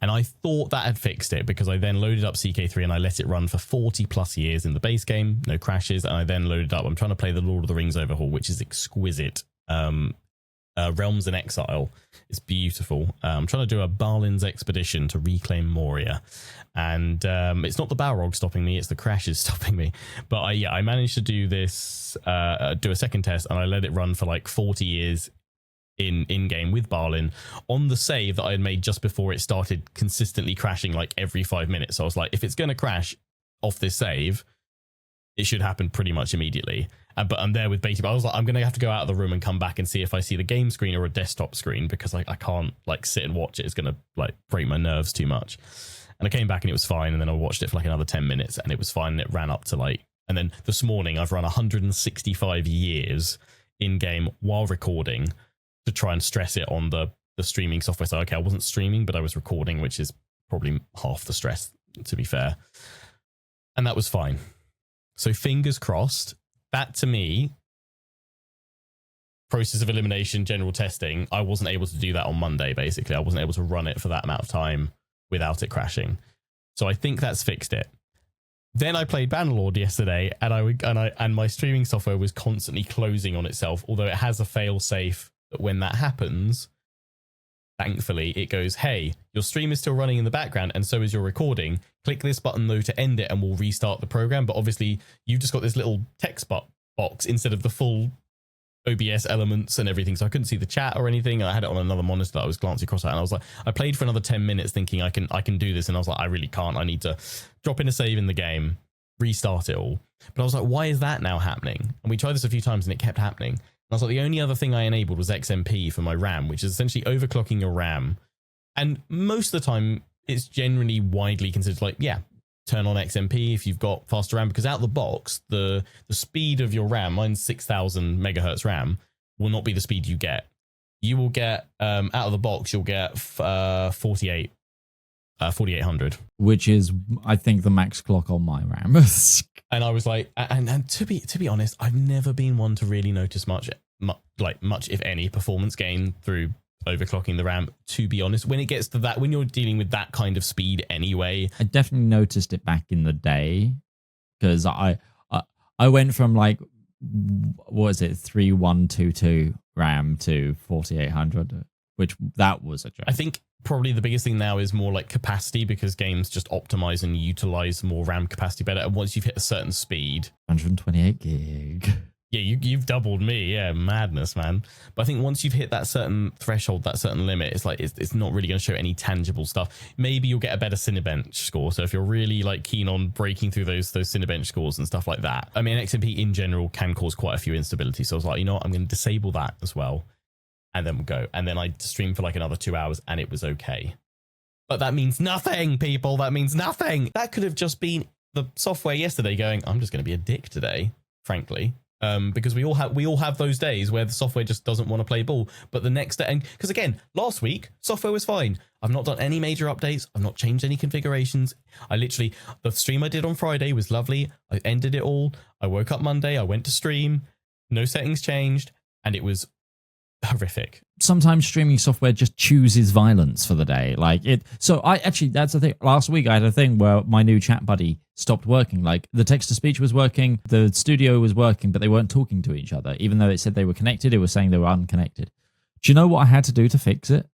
[SPEAKER 5] And I thought that had fixed it because I then loaded up CK3 and I let it run for 40 plus years in the base game, no crashes. And I then loaded up, I'm trying to play the Lord of the Rings overhaul, which is exquisite. Realms in Exile is beautiful. I'm trying to do a Balin's expedition to reclaim Moria, and it's not the Balrog stopping me, it's the crashes stopping me. But I managed to do this, do a second test, and I let it run for like 40 years in game with Balin on the save that I had made just before it started consistently crashing like every 5 minutes. So I was like, if it's going to crash off this save, it should happen pretty much immediately. But I'm there with beta. I was like, I'm going to have to go out of the room and come back and see if I see the game screen or a desktop screen, because I can't like sit and watch it. It's going to like break my nerves too much. And I came back and it was fine. And then I watched it for like another 10 minutes and it was fine. And it ran up to like, and then this morning I've run 165 years in game while recording to try and stress it on the streaming software. So, okay, I wasn't streaming, but I was recording, which is probably half the stress, to be fair. And that was fine. So fingers crossed. That to me, process of elimination, general testing, I wasn't able to do that on Monday, basically. I wasn't able to run it for that amount of time without it crashing. So I think that's fixed it. Then I played Bannerlord yesterday, and my streaming software was constantly closing on itself, although it has a fail-safe that when that happens, thankfully, it goes, hey, your stream is still running in the background and so is your recording. Click this button, though, to end it and we'll restart the program. But obviously, you've just got this little text box instead of the full OBS elements and everything. So I couldn't see the chat or anything. I had it on another monitor that I was glancing across at. And I was like, I played for another 10 minutes thinking I can do this. And I was like, I really can't. I need to drop in a save in the game, restart it all. But I was like, why is that now happening? And we tried this a few times and it kept happening. I was like, the only other thing I enabled was XMP for my RAM, which is essentially overclocking your RAM. And most of the time, it's generally widely considered like, yeah, turn on XMP if you've got faster RAM, because out the box, the speed of your RAM, mine's 6,000 megahertz RAM, will not be the speed you get. You will get, out of the box, you'll get 4800.
[SPEAKER 4] Which is, I think, the max clock on my RAM.
[SPEAKER 5] And I was like, and to be honest, I've never been one to really notice much if any performance gain through overclocking the RAM. To be honest, when it gets to that, when you're dealing with that kind of speed anyway,
[SPEAKER 4] I definitely noticed it back in the day because I went from like, what is it, 3122 RAM to 4800, which that was a joke.
[SPEAKER 5] I think probably the biggest thing now is more like capacity, because games just optimize and utilize more RAM capacity better. And once you've hit a certain speed,
[SPEAKER 4] 128 gig.
[SPEAKER 5] Yeah, you've doubled me. Yeah, madness, man. But I think once you've hit that certain threshold, that certain limit, it's like it's not really going to show any tangible stuff. Maybe you'll get a better Cinebench score. So if you're really like keen on breaking through those Cinebench scores and stuff like that, I mean, XMP in general can cause quite a few instabilities. So I was like, you know what, I'm going to disable that as well. And then we'll go. And then I streamed for like another 2 hours and it was okay. But that means nothing, people. That means nothing. That could have just been the software yesterday going, I'm just going to be a dick today, frankly. Because we all have those days where the software just doesn't want to play ball. But the next day, and because again, last week, software was fine. I've not done any major updates. I've not changed any configurations. The stream I did on Friday was lovely. I ended it all. I woke up Monday. I went to stream. No settings changed. And it was horrific.
[SPEAKER 4] Sometimes streaming software just chooses violence for the day. So that's the thing. Last week I had a thing where my new chat buddy stopped working. Like the text to speech was working, the studio was working, but they weren't talking to each other. Even though it said they were connected, it was saying they were unconnected. Do you know what I had to do to fix it?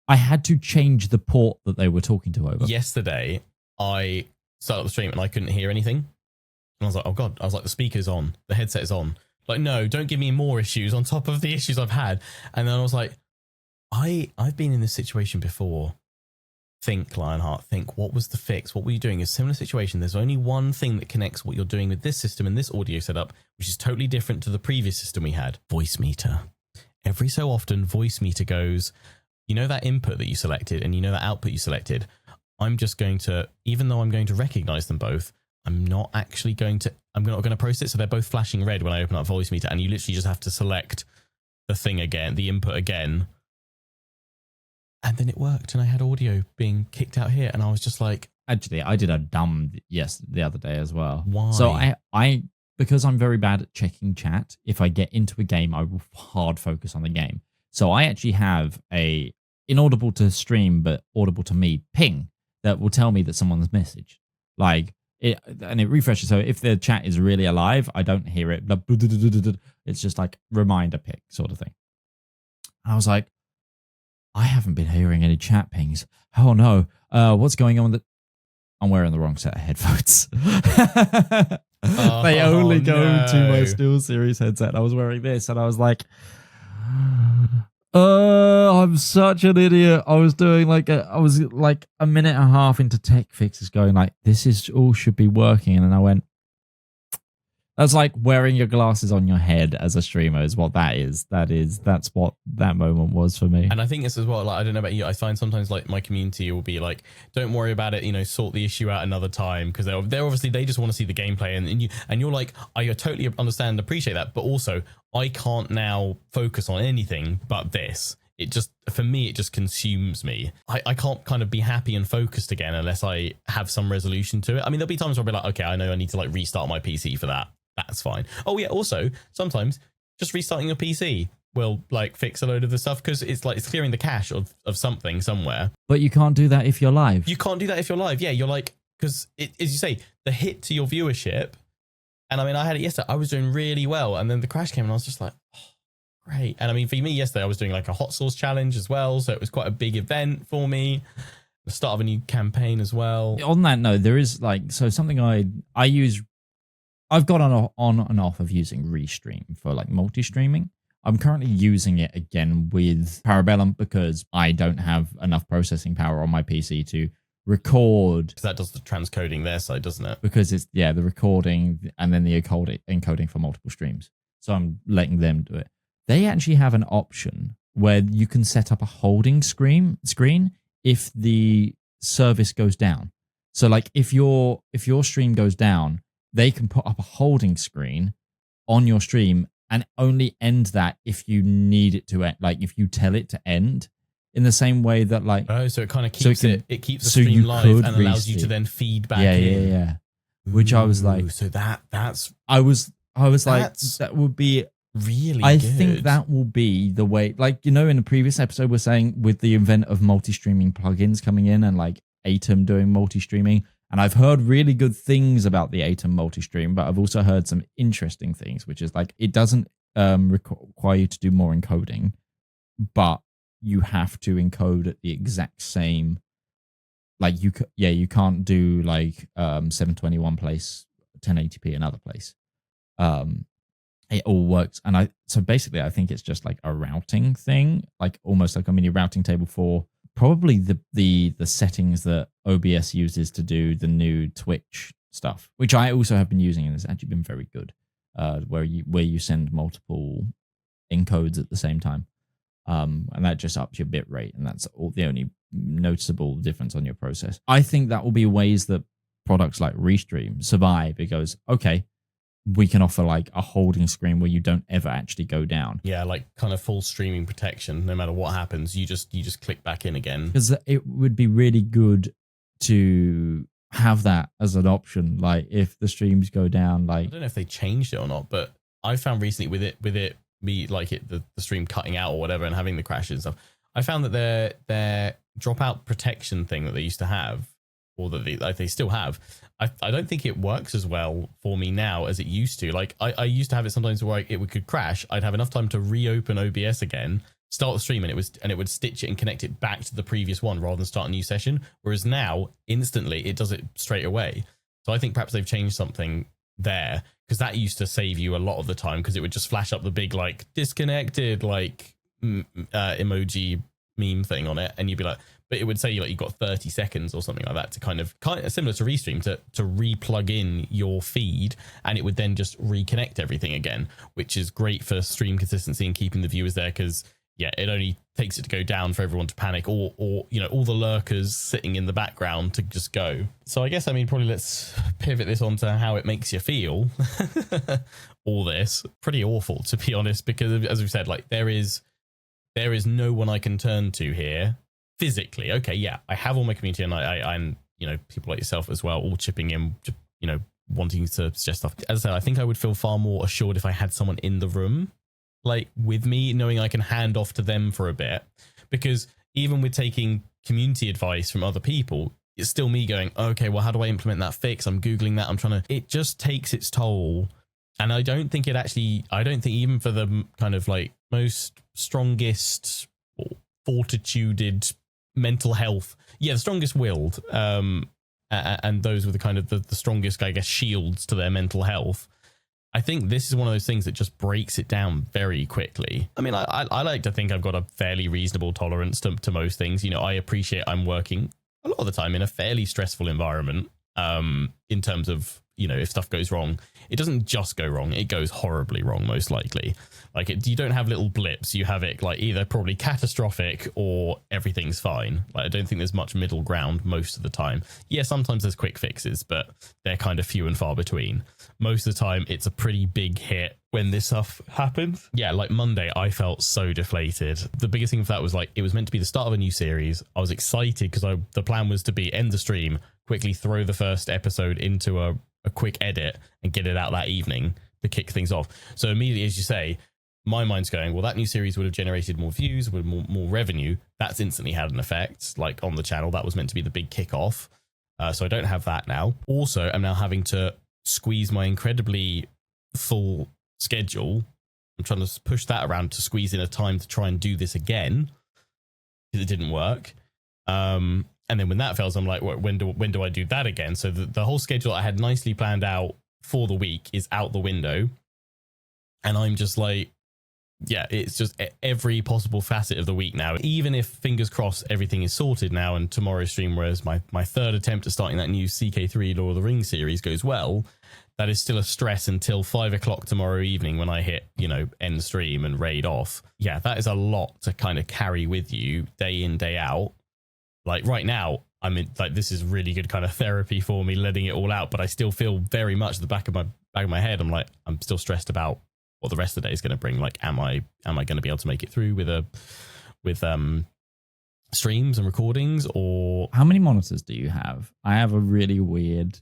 [SPEAKER 4] I had to change the port that they were talking to over.
[SPEAKER 5] Yesterday, I started the stream and I couldn't hear anything. And I was like, oh God. I was like, the speaker's on. The headset is on. Like, no, don't give me more issues on top of the issues I've had. And then I was like, I've been in this situation before. Think, Lionheart, think, what was the fix? What were you doing? A similar situation. There's only one thing that connects what you're doing with this system and this audio setup, which is totally different to the previous system we had. Voice meter. Every so often, voice meter goes, you know that input that you selected and you know that output you selected? I'm just going to, even though I'm going to recognize them both, I'm not going to process it. So they're both flashing red when I open up voice meter, and you literally just have to select the thing again, the input again. And then it worked, and I had audio being kicked out here, and I was just like,
[SPEAKER 4] actually, I did a dumb the other day as well.
[SPEAKER 5] Why?
[SPEAKER 4] So I because I'm very bad at checking chat, if I get into a game, I will hard focus on the game. So I actually have a inaudible to stream, but audible to me ping that will tell me that someone's messaged. And it refreshes. So if the chat is really alive, I don't hear it. It's just like reminder pick sort of thing. I was like, I haven't been hearing any chat pings. Oh no. What's going on? I'm wearing the wrong set of headphones. They only go to my SteelSeries headset. I was wearing this and I was like, I'm such an idiot. I was like a minute and a half into tech fixes going like, this is all should be working. And then I went, that's like wearing your glasses on your head as a streamer is what that is. That's what that moment was for me.
[SPEAKER 5] And I think this as well, like, I don't know about you, I find sometimes like my community will be like, don't worry about it, sort the issue out another time, because they're obviously, they just want to see the gameplay, and you're like, I totally understand and appreciate that, but also I can't now focus on anything but this. It just, for me, it just consumes me. I can't kind of be happy and focused again unless I have some resolution to it. I mean, there'll be times where I'll be like, okay, I know I need to like restart my PC for that. That's fine. Oh yeah, also sometimes just restarting your PC will like fix a load of the stuff, because it's like it's clearing the cache of something somewhere.
[SPEAKER 4] But you can't do that if you're live.
[SPEAKER 5] You can't do that if you're live. Yeah, you're like, because as you say, the hit to your viewership. And I mean, I had it yesterday. I was doing really well, and then the crash came, and I was just like, oh, great. And I mean, for me yesterday, I was doing like a hot sauce challenge as well, so it was quite a big event for me. The start of a new campaign as well.
[SPEAKER 4] On that note, there is like, so something I use. I've got on and off of using Restream for like multi-streaming. I'm currently using it again with Parabellum because I don't have enough processing power on my PC to record.
[SPEAKER 5] Because that does the transcoding their side, doesn't it?
[SPEAKER 4] Because it's, the recording and then the encoding for multiple streams. So I'm letting them do it. They actually have an option where you can set up a holding screen if the service goes down. So like if your stream goes down, they can put up a holding screen on your stream and only end that if you need it to end, like if you tell it to end, in the same way that like,
[SPEAKER 5] oh, so it kind of keeps it keeps the stream live and allows you to then feed back in.
[SPEAKER 4] Yeah. Which I was like,
[SPEAKER 5] so that's
[SPEAKER 4] I was like, that would be
[SPEAKER 5] really
[SPEAKER 4] I
[SPEAKER 5] good.
[SPEAKER 4] think that will be the way, like, in the previous episode we're saying with the event of multi-streaming plugins coming in and like Atom doing multi-streaming. And I've heard really good things about the Atom multi-stream, but I've also heard some interesting things, which is like it doesn't require you to do more encoding, but you have to encode at the exact same. Like you can't do like 720 place, 1080p another place. It all works, and so basically I think it's just like a routing thing, like almost like a mini routing table for probably the settings that OBS uses to do the new Twitch stuff, which I also have been using, and it's actually been very good. Where you send multiple encodes at the same time, and that just ups your bit rate, and that's the only noticeable difference on your process. I think that will be ways that products like Restream survive. It goes, okay, we can offer like a holding screen where you don't ever actually go down.
[SPEAKER 5] Yeah, like kind of full streaming protection. No matter what happens, you just click back in again.
[SPEAKER 4] Because it would be really good to have that as an option. Like if the streams go down, like
[SPEAKER 5] I don't know if they changed it or not, but I found recently with it me like the stream cutting out or whatever and having the crashes and stuff. I found that their dropout protection thing that they used to have, or that they still have, I don't think it works as well for me now as it used to. Like I used to have it sometimes where it could crash. I'd have enough time to reopen OBS again, start the stream, and it would stitch it and connect it back to the previous one rather than start a new session. Whereas now, instantly, it does it straight away. So I think perhaps they've changed something there, because that used to save you a lot of the time, because it would just flash up the big like disconnected like emoji meme thing on it, and you'd be like, but it would say like you've got 30 seconds or something like that to kind of similar to Restream to re-plug in your feed, and it would then just reconnect everything again, which is great for stream consistency and keeping the viewers there, because yeah, it only takes it to go down for everyone to panic, or you know, all the lurkers sitting in the background to just go. So I guess, I mean, probably let's pivot this onto how it makes you feel. All this pretty awful, to be honest, because as we've said, like there is no one I can turn to here physically. Okay, yeah, I have all my community, and I'm, you know, people like yourself as well, all chipping in, you know, wanting to suggest stuff. As I said, I think I would feel far more assured if I had someone in the room, like with me, knowing I can hand off to them for a bit, because even with taking community advice from other people, it's still me going, okay, well, how do I implement that fix? I'm Googling that. I'm trying to, it just takes its toll. And I don't think even for the kind of like most strongest fortituded mental health, the strongest willed, and those with the kind of the strongest, I guess, shields to their mental health, I think this is one of those things that just breaks it down very quickly. I mean, I like to think I've got a fairly reasonable tolerance to most things. You know, I appreciate I'm working a lot of the time in a fairly stressful environment, in terms of, you know, if stuff goes wrong, it doesn't just go wrong, it goes horribly wrong, most likely. Like, you don't have little blips, you have it like either probably catastrophic or everything's fine. Like, I don't think there's much middle ground most of the time. Yeah, sometimes there's quick fixes, but they're kind of few and far between. Most of the time, it's a pretty big hit when this stuff happens. Yeah, like Monday, I felt so deflated. The biggest thing for that was like, it was meant to be the start of a new series. I was excited because the plan was to be end the stream, quickly throw the first episode into a quick edit and get it out that evening to kick things off. So immediately, as you say, my mind's going, well, that new series would have generated more views, would have more revenue. That's instantly had an effect, like on the channel. That was meant to be the big kickoff. So I don't have that now. Also, I'm now having to squeeze my incredibly full schedule. I'm trying to push that around to squeeze in a time to try and do this again, because it didn't work. And then when that fails, I'm like, when do I do that again? So the whole schedule I had nicely planned out for the week is out the window. And I'm just like, yeah, it's just every possible facet of the week now. Even if, fingers crossed, everything is sorted now and tomorrow's stream, whereas my third attempt at starting that new CK3 Lord of the Rings series goes well, that is still a stress until 5 o'clock tomorrow evening when I hit, you know, end stream and raid off. Yeah, that is a lot to kind of carry with you day in, day out. Like right now, I mean, like this is really good kind of therapy for me, letting it all out. But I still feel very much at the back of my head, I'm like, I'm still stressed about what the rest of the day is going to bring. Like, am I going to be able to make it through with streams and recordings? Or
[SPEAKER 4] how many monitors do you have? I have a really weird.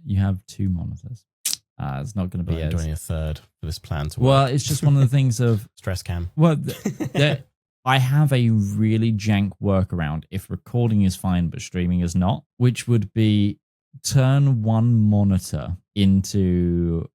[SPEAKER 4] You have 2 monitors. It's not going to be
[SPEAKER 5] joining a third for this plan to work.
[SPEAKER 4] Well, it's just one of the things of
[SPEAKER 5] stress cam.
[SPEAKER 4] Well, I have a really jank workaround if recording is fine but streaming is not, which would be turn one monitor into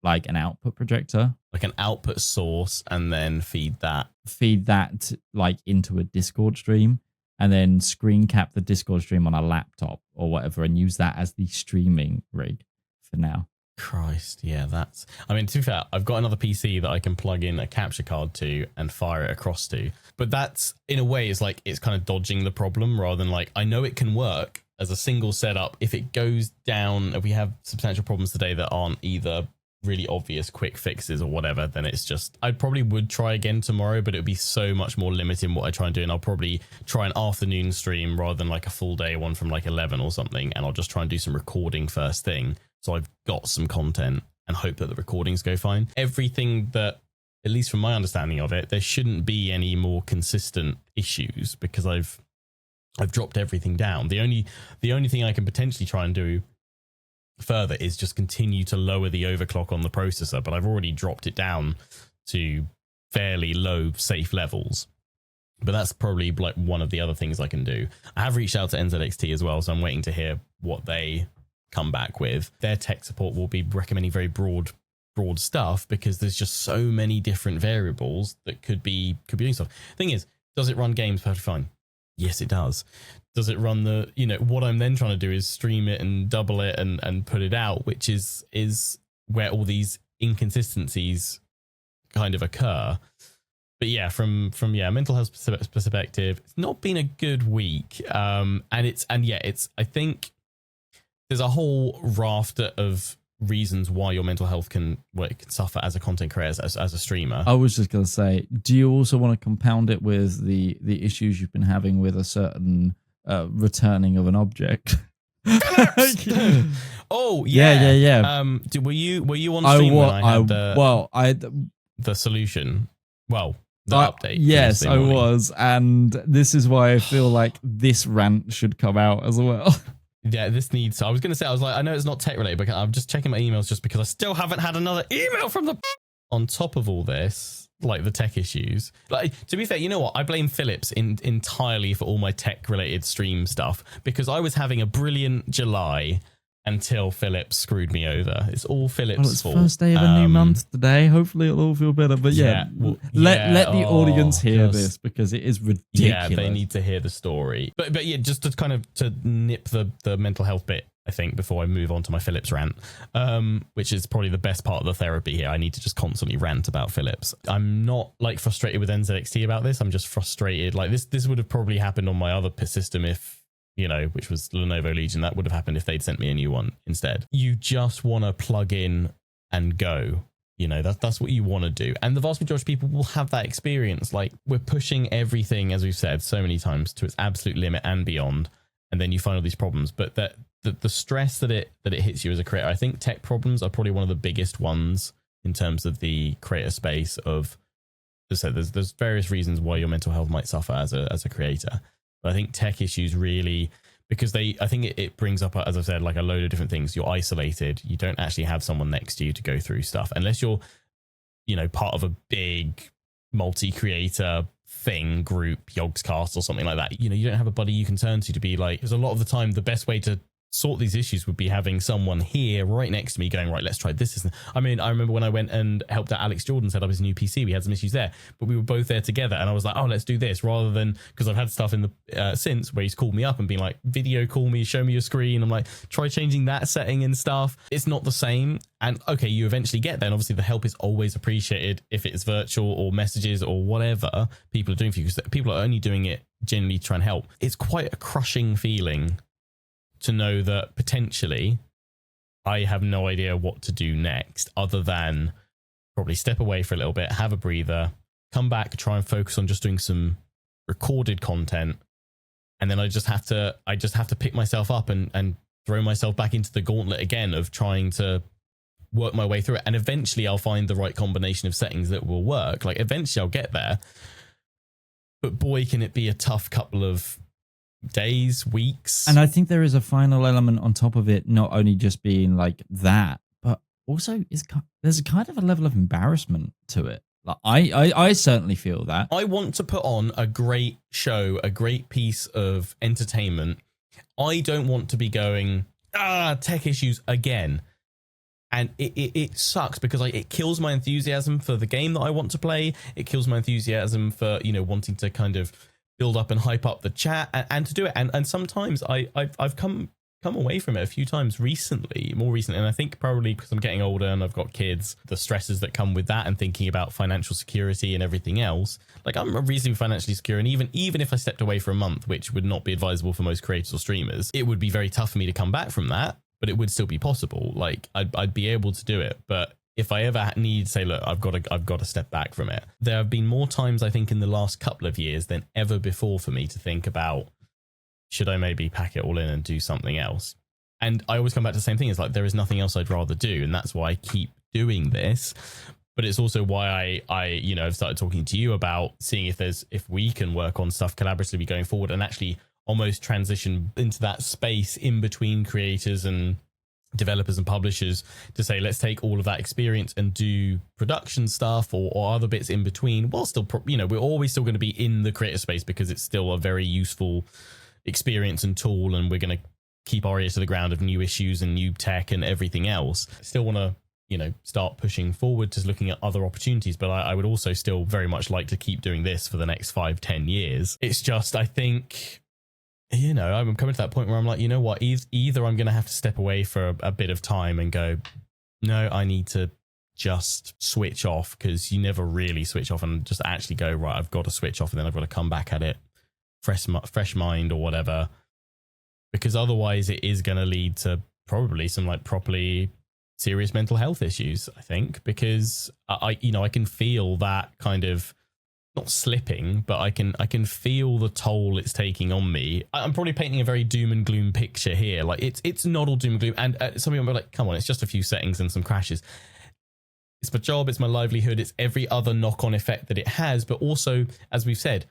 [SPEAKER 4] like an output projector,
[SPEAKER 5] like an output source, and then feed that
[SPEAKER 4] like into a Discord stream, and then screen cap the Discord stream on a laptop or whatever and use that as the streaming rig for now.
[SPEAKER 5] Christ, yeah, that's... I mean, to be fair, I've got another PC that I can plug in a capture card to and fire it across to. But that's, in a way, is like, it's kind of dodging the problem rather than like, I know it can work as a single setup. If it goes down, if we have substantial problems today that aren't either really obvious quick fixes or whatever, then it's just, I probably would try again tomorrow, but it would be so much more limited in what I try and do. And I'll probably try an afternoon stream rather than like a full day one from like 11 or something. And I'll just try and do some recording first thing, so I've got some content, and hope that the recordings go fine. Everything that, at least from my understanding of it, there shouldn't be any more consistent issues because I've dropped everything down. The only thing I can potentially try and do further is just continue to lower the overclock on the processor, but I've already dropped it down to fairly low safe levels. But that's probably like one of the other things I can do. I have reached out to NZXT as well, so I'm waiting to hear what they come back with. Their tech support will be recommending very broad stuff, because there's just so many different variables that could be doing stuff. Thing is, does it run games perfectly fine? Yes, it does. Does it run the, what I'm then trying to do is stream it and double it and put it out, which is where all these inconsistencies kind of occur. But yeah, from mental health perspective, it's not been a good week. I think there's a whole raft of reasons why your mental health can suffer as a content creator, as a streamer.
[SPEAKER 4] I was just going to say, do you also want to compound it with the issues you've been having with a certain returning of an object?
[SPEAKER 5] Oh yeah. Were you on stream when I had the solution? Well, the update.
[SPEAKER 4] Yes, I was, and this is why I feel like this rant should come out as well.
[SPEAKER 5] Yeah, this needs. I was going to say, I know it's not tech related, but I'm just checking my emails just because I still haven't had another email from the. On top of all this, like the tech issues, like, to be fair, you know what? I blame Philips entirely for all my tech related stream stuff, because I was having a brilliant July until Philips screwed me over. It's all Philips'
[SPEAKER 4] Well, it's
[SPEAKER 5] fault.
[SPEAKER 4] First day of a new month today. Hopefully it'll all feel better. But let the audience hear this, because it is ridiculous.
[SPEAKER 5] Yeah, they need to hear the story. But yeah, just to nip the mental health bit, I think, before I move on to my Philips rant, which is probably the best part of the therapy here. I need to just constantly rant about Philips. I'm not like frustrated with NZXT about this. I'm just frustrated. Like this would have probably happened on my other system if, which was Lenovo Legion. That would have happened if they'd sent me a new one instead. You just want to plug in and go. That's what you want to do. And the vast majority of people will have that experience. Like, we're pushing everything, as we've said so many times, to its absolute limit and beyond. And then you find all these problems. But the stress that it hits you as a creator, I think tech problems are probably one of the biggest ones in terms of the creator space of, as I said, there's various reasons why your mental health might suffer as a creator. But I think tech issues really, because I think it brings up, as I've said, like a load of different things. You're isolated. You don't actually have someone next to you to go through stuff, unless you're, part of a big multi-creator thing, group, Yogscast or something like that. You don't have a buddy you can turn to be like, because a lot of the time the best way to sort these issues would be having someone here right next to me going, right, let's try this. I remember when I went and helped out Alex Jordan set up his new PC, we had some issues there, but we were both there together, and I was like, oh, let's do this, rather than, because I've had stuff in the since where he's called me up and been like, video call me, show me your screen. I'm like, try changing that setting and stuff. It's not the same. And okay, you eventually get there, and obviously the help is always appreciated if it's virtual or messages or whatever people are doing for you, because people are only doing it genuinely to try and help. It's quite a crushing feeling to know that potentially I have no idea what to do next, other than probably step away for a little bit, have a breather, come back, try and focus on just doing some recorded content. And then I just have to pick myself up and throw myself back into the gauntlet again of trying to work my way through it. And eventually I'll find the right combination of settings that will work. Like, eventually I'll get there. But boy, can it be a tough couple of days, weeks.
[SPEAKER 4] And I think there is a final element on top of it, not only just being like that, but also there's a kind of a level of embarrassment to it. Like, I certainly feel that.
[SPEAKER 5] I want to put on a great show, a great piece of entertainment. I don't want to be going, tech issues again. And it sucks, because it kills my enthusiasm for the game that I want to play. It kills my enthusiasm for, wanting to kind of build up and hype up the chat and to do it. And sometimes I've come away from it a few times more recently. And I think probably because I'm getting older and I've got kids, the stresses that come with that and thinking about financial security and everything else. Like, I'm reasonably financially secure. And even if I stepped away for a month, which would not be advisable for most creators or streamers, it would be very tough for me to come back from that, but it would still be possible. Like, I'd be able to do it. But if I ever need to say, look, I've got to step back from it. There have been more times, I think, in the last couple of years than ever before for me to think about, should I maybe pack it all in and do something else? And I always come back to the same thing. It's like, there is nothing else I'd rather do. And that's why I keep doing this. But it's also why I have started talking to you about seeing if we can work on stuff collaboratively going forward and actually almost transition into that space in between creators and developers and publishers to say, let's take all of that experience and do production stuff or other bits in between, while still, we're always still going to be in the creator space because it's still a very useful experience and tool, and we're going to keep our ears to the ground of new issues and new tech and everything else. I still want to, start pushing forward to looking at other opportunities, but I would also still very much like to keep doing this for the next 5-10 years. It's just, I think, I'm coming to that point where I'm like, you know what, either I'm going to have to step away for a bit of time and go, no, I need to just switch off, because you never really switch off, and just actually go, right, I've got to switch off, and then I've got to come back at it fresh mind or whatever, because otherwise it is going to lead to probably some like properly serious mental health issues, I think, because I can feel that kind of, not slipping, but I can feel the toll it's taking on me. I'm probably painting a very doom and gloom picture here. Like it's not all doom and gloom. And some people are like, come on, it's just a few settings and some crashes. It's my job, it's my livelihood, it's every other knock-on effect that it has. But also, as we've said,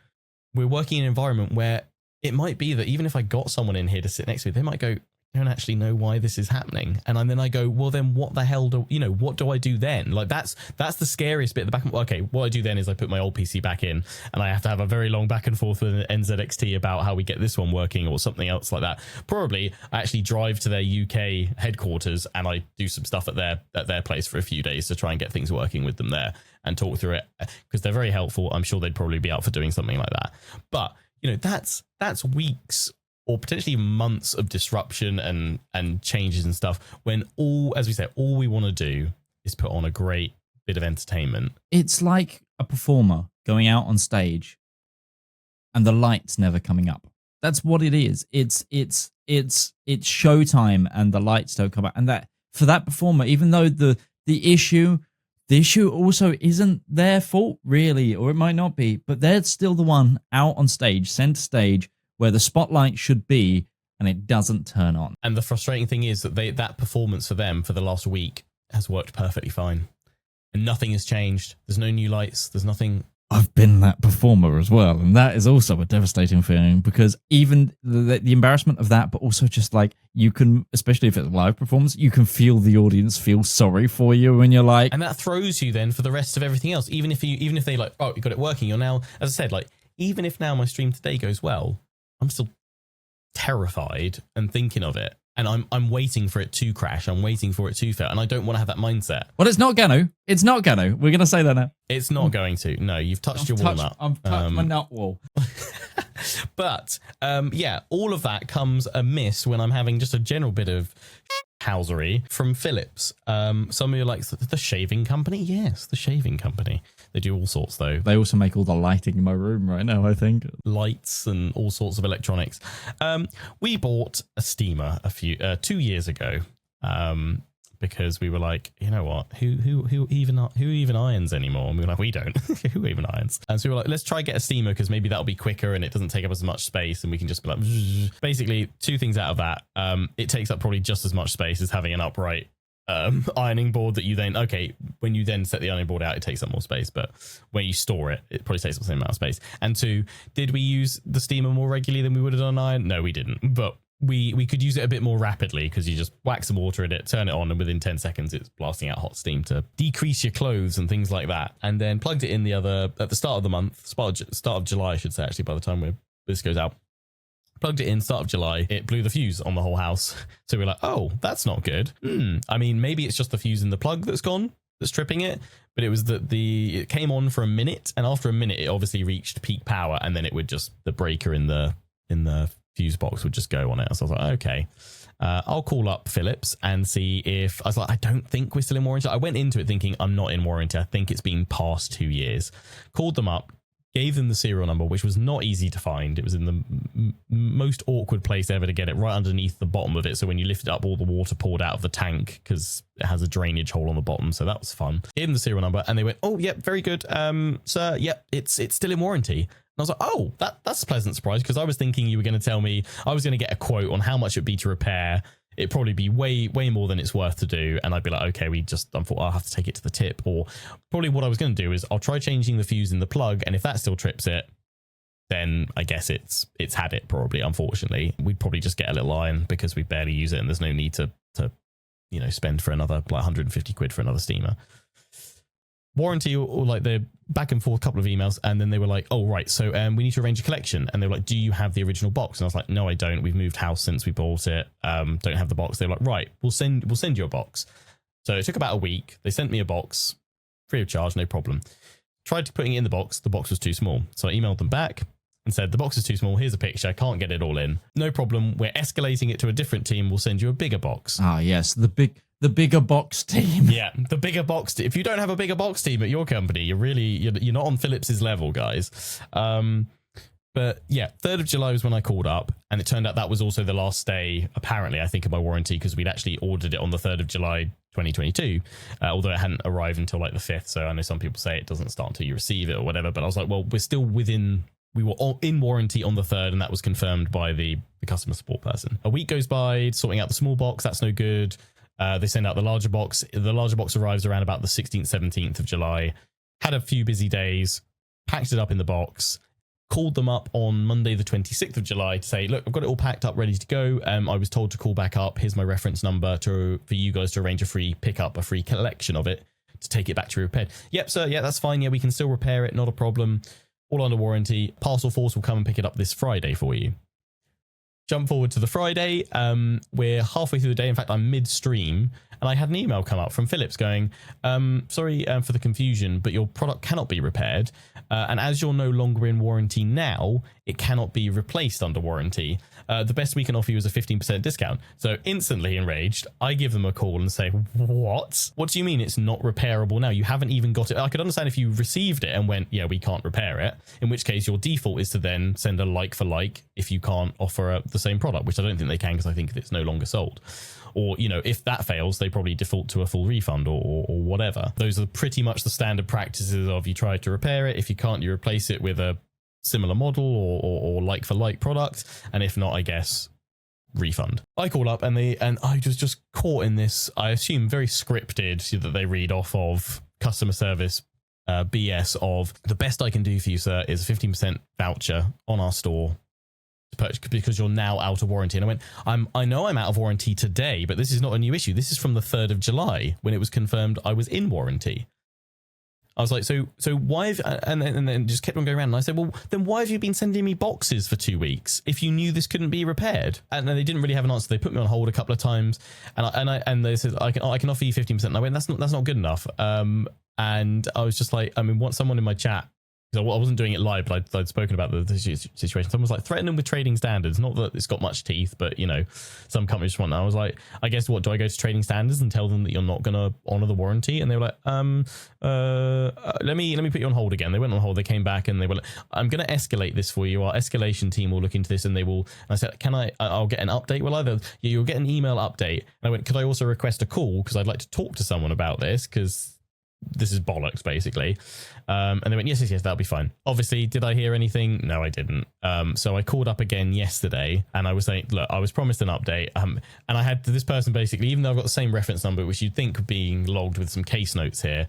[SPEAKER 5] we're working in an environment where it might be that even if I got someone in here to sit next to me, they might go, I don't actually know why this is happening. And then I go, well, then what the hell what do I do then? Like that's the scariest bit at the back. Okay, what I do then is I put my old PC back in, and I have to have a very long back and forth with NZXT about how we get this one working or something else like that. Probably I actually drive to their UK headquarters and I do some stuff at their place for a few days to try and get things working with them there and talk through it, because they're very helpful. I'm sure they'd probably be up for doing something like that. But that's weeks or potentially months of disruption and changes and stuff, when as we say, all we want to do is put on a great bit of entertainment.
[SPEAKER 4] It's like a performer going out on stage and the light's never coming up. That's what it is. It's showtime and the lights don't come up. And that, for that performer, even though the issue also isn't their fault really, or it might not be, but they're still the one out on stage, center stage, where the spotlight should be, and it doesn't turn on.
[SPEAKER 5] And the frustrating thing is that that performance for them for the last week has worked perfectly fine. And nothing has changed. There's no new lights. There's nothing.
[SPEAKER 4] I've been that performer as well, and that is also a devastating feeling, because even the embarrassment of that, but also just like, you can, especially if it's a live performance, you can feel the audience feel sorry for you when you're like...
[SPEAKER 5] And that throws you then for the rest of everything else. Even if they like, oh, you got it working, you're now, as I said, like, even if now my stream today goes well, I'm still terrified and thinking of it, and I'm waiting for it to crash. I'm waiting for it to fail, and I don't want to have that mindset.
[SPEAKER 4] Well, it's not gonna. It's not gonna. We're gonna say that now.
[SPEAKER 5] It's not going to. No, you've touched your walnut.
[SPEAKER 4] I've touched my nut wall.
[SPEAKER 5] But yeah, all of that comes amiss when I'm having just a general bit of housery from Philips. Some of you are like, the shaving company? Yes, the shaving company. They do all sorts, though.
[SPEAKER 4] They also make all the lighting in my room right now, I think.
[SPEAKER 5] Lights and all sorts of electronics. We bought a steamer 2 years ago, because we were like, you know what, who even irons anymore? And we were like, we don't. Who even irons? And so we were like, let's try get a steamer, because maybe that'll be quicker and it doesn't take up as much space, and we can just be like, basically two things out of that. It takes up probably just as much space as having an upright ironing board that you then, when you then set the ironing board out, it takes up more space, but when you store it, it probably takes up the same amount of space. And two, did we use the steamer more regularly than we would have done an iron? No, we didn't, but we could use it a bit more rapidly, because you just whack some water in it, turn it on, and within 10 seconds it's blasting out hot steam to decrease your clothes and things like that. And then plugged it in at the start of the month, start of July, I should say, actually, by the time this goes out. Plugged it in, start of July, it blew the fuse on the whole house. So we're like, oh, that's not good. I mean, maybe it's just the fuse in the plug that's gone, that's tripping it. But it was it came on for a minute, and after a minute, it obviously reached peak power, and then it would just, the breaker in the fuse box would just go on it. So I was like, okay, I'll call up Philips and see if, I was like, I don't think we're still in warranty. I went into it thinking I'm not in warranty. I think it's been past 2 years. Called them up, gave them the serial number, which was not easy to find. It was in the most awkward place ever to get it, right underneath the bottom of it. So when you lift it up, all the water poured out of the tank, because it has a drainage hole on the bottom. So that was fun. Gave them the serial number, and they went, oh, yep, very good. Sir, yep, it's still in warranty. And I was like, oh, that's a pleasant surprise, because I was thinking you were going to tell me I was going to get a quote on how much it'd be to repair. It'd probably be way more than it's worth to do, and I'd be like, okay, I'll have to take it to the tip. Or probably what I was going to do is I'll try changing the fuse in the plug, and if that still trips it, then I guess it's had it, probably. Unfortunately, we'd probably just get a little iron, because we barely use it, and there's no need to you know, spend for another like 150 quid for another steamer. Warranty or like the back and forth couple of emails, and then they were like, oh right, so we need to arrange a collection, and they were like, do you have the original box? And I was like, no, I don't, we've moved house since we bought it, don't have the box. They were like, right, we'll send you a box. So it took about a week. They sent me a box free of charge, no problem. Tried to putting it in the box was too small, so I emailed them back and said, the box is too small, here's a picture, I can't get it all in. No problem, we're escalating it to a different team, we'll send you a bigger box.
[SPEAKER 4] Ah, yes, the bigger box team.
[SPEAKER 5] Yeah, the bigger box. If you don't have a bigger box team at your company, you're not on Philips's level, guys. But yeah, 3rd of July was when I called up, and it turned out that was also the last day, apparently, I think, of my warranty, because we'd actually ordered it on the 3rd of July 2022, although it hadn't arrived until like the 5th. So I know some people say it doesn't start until you receive it or whatever, but I was like, well, we were all in warranty on the 3rd, and that was confirmed by the customer support person. A week goes by, sorting out the small box, that's no good. They send out the larger box. The larger box arrives around about the 16th, 17th of July. Had a few busy days, packed it up in the box, called them up on Monday, the 26th of July to say, look, I've got it all packed up, ready to go. I was told to call back up. Here's my reference number for you guys to arrange a free pickup, a free collection of it to take it back to be repaired. Yep, sir. Yeah, that's fine. Yeah, we can still repair it. Not a problem. All under warranty. Parcel Force will come and pick it up this Friday for you. Jump forward to the Friday. We're halfway through the day. In fact, I'm midstream, and I had an email come up from Philips going, sorry for the confusion, but your product cannot be repaired. And as you're no longer in warranty now, it cannot be replaced under warranty. The best we can offer you is a 15% discount. So instantly enraged, I give them a call and say, what? What do you mean it's not repairable now? You haven't even got it. I could understand if you received it and went, yeah, we can't repair it. In which case your default is to then send a like for like if you can't offer the same product, which I don't think they can because I think it's no longer sold. Or, you know, if that fails, they probably default to a full refund or whatever. Those are pretty much the standard practices of you try to repair it. If you can't, you replace it with a similar model or like for like product. And if not, I guess, refund. I call up and I was just caught in this, I assume, very scripted that they read off of customer service BS of the best I can do for you, sir, is a 15% voucher on our store because you're now out of warranty. And I went, I know I'm out of warranty today, but this is not a new issue. This is from the 3rd of July when it was confirmed I was in warranty. I was like, so why have, and then just kept on going around. And I said, well, then why have you been sending me boxes for 2 weeks if you knew this couldn't be repaired? And then they didn't really have an answer. They put me on hold a couple of times, and they said, I can offer you 15%. And I went, that's not good enough. And I was just like, I mean, want someone in my chat. I wasn't doing it live, but I'd spoken about the situation. Someone was like, threaten them with trading standards. Not that it's got much teeth, but, you know, some companies just want that. I was like, I guess what, do I go to trading standards and tell them that you're not going to honour the warranty? And they were like, let me put you on hold again. They went on hold. They came back and they were like, I'm going to escalate this for you. Our escalation team will look into this and they will. And I said, I'll get an update. Well, either you'll get an email update. And I went, could I also request a call? Because I'd like to talk to someone about this because this is bollocks, basically. And they went, yes, that'll be fine. Obviously, did I hear anything? No, I didn't. So I called up again yesterday and I was saying, look, I was promised an update. And I had this person basically, even though I've got the same reference number, which you'd think being logged with some case notes here,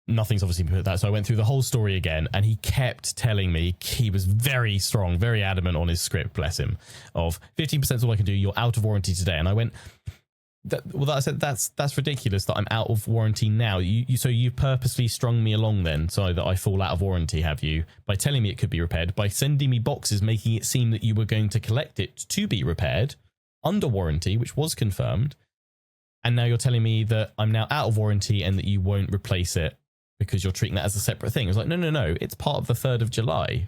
[SPEAKER 5] nothing's obviously put that. So I went through the whole story again and he kept telling me, he was very strong, very adamant on his script, bless him, of 15% is all I can do. You're out of warranty today. And I went, I said, that's ridiculous that I'm out of warranty now. So you purposely strung me along then so that I fall out of warranty, have you? By telling me it could be repaired, by sending me boxes, making it seem that you were going to collect it to be repaired under warranty, which was confirmed. And now you're telling me that I'm now out of warranty and that you won't replace it because you're treating that as a separate thing. It was like, no, it's part of the 3rd of July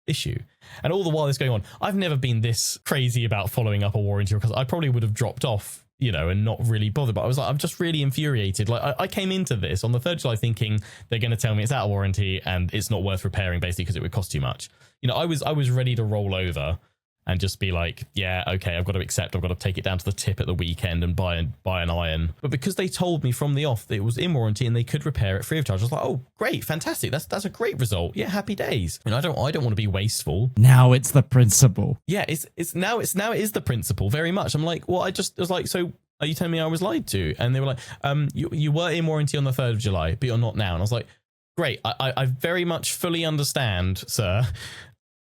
[SPEAKER 5] issue. And all the while this going on, I've never been this crazy about following up a warranty because I probably would have dropped off, you know, and not really bothered. But I was like, I'm just really infuriated. Like I came into this on the 3rd of July thinking they're going to tell me it's out of warranty and it's not worth repairing basically because it would cost too much. You know, I was ready to roll over and just be like, yeah, okay, I've got to accept. I've got to take it down to the tip at the weekend and buy an iron. But because they told me from the off that it was in warranty and they could repair it free of charge, I was like, oh, great, fantastic. That's a great result. Yeah, happy days. And I don't want to be wasteful.
[SPEAKER 4] Now it's the principle.
[SPEAKER 5] Yeah, it's now it is the principle very much. I'm like, well, I was like, so are you telling me I was lied to? And they were like, you were in warranty on the 3rd of July, but you're not now. And I was like, great. I very much fully understand, sir,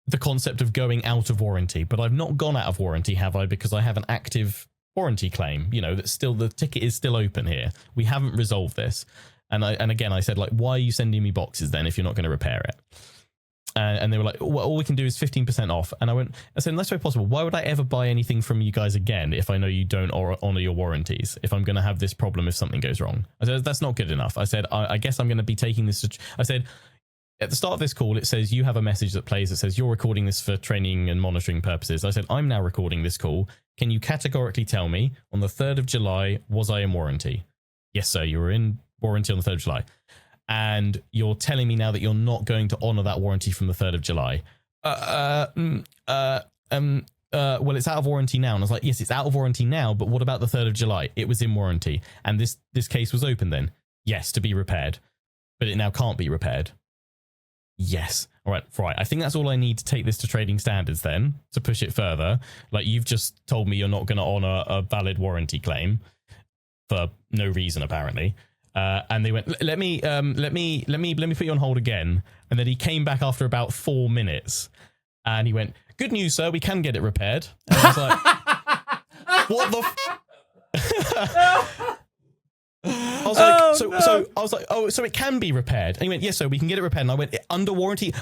[SPEAKER 5] the concept of going out of warranty, but I've not gone out of warranty, have I? Because I have an active warranty claim. You know, that's still, the ticket is still open here. We haven't resolved this. And again, I said, like, why are you sending me boxes then if you're not going to repair it? And they were like, well, all we can do is 15% off. And I said, unless way possible, why would I ever buy anything from you guys again if I know you don't honor your warranties, if I'm going to have this problem if something goes wrong? I said, that's not good enough. I said, I guess I'm going to be taking this. I said, at the start of this call, it says you have a message that plays that says you're recording this for training and monitoring purposes. I said, I'm now recording this call. Can you categorically tell me on the 3rd of July, was I in warranty? Yes, sir. You were in warranty on the 3rd of July. And you're telling me now that you're not going to honor that warranty from the 3rd of July. Well, it's out of warranty now. And I was like, yes, it's out of warranty now, but what about the 3rd of July? It was in warranty. And this case was open then. Yes, to be repaired. But it now can't be repaired. Yes. All right. Right. I think that's all I need to take this to trading standards then, to push it further. Like, you've just told me you're not going to honor a valid warranty claim for no reason, apparently. And they went, let me put you on hold again. And then he came back after about 4 minutes and he went, good news, sir, we can get it repaired. And I was like, what the I was like, I was like, oh, so it can be repaired. And he went, yes, sir, we can get it repaired. And I went, under warranty.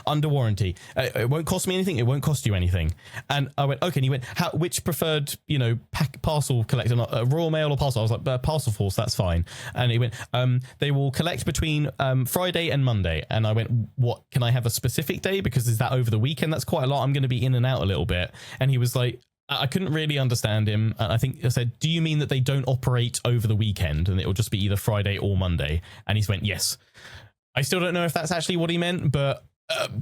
[SPEAKER 5] It won't cost me anything. It won't cost you anything. And I went, okay. And he went, which preferred, parcel collector, not Royal Mail or parcel? I was like, Parcel Force, that's fine. And he went, they will collect between Friday and Monday. And I went, what, can I have a specific day? Because is that over the weekend? That's quite a lot. I'm going to be in and out a little bit. And he was like, I couldn't really understand him. I think I said, do you mean that they don't operate over the weekend and it will just be either Friday or Monday? And he went, yes. I still don't know if that's actually what he meant, but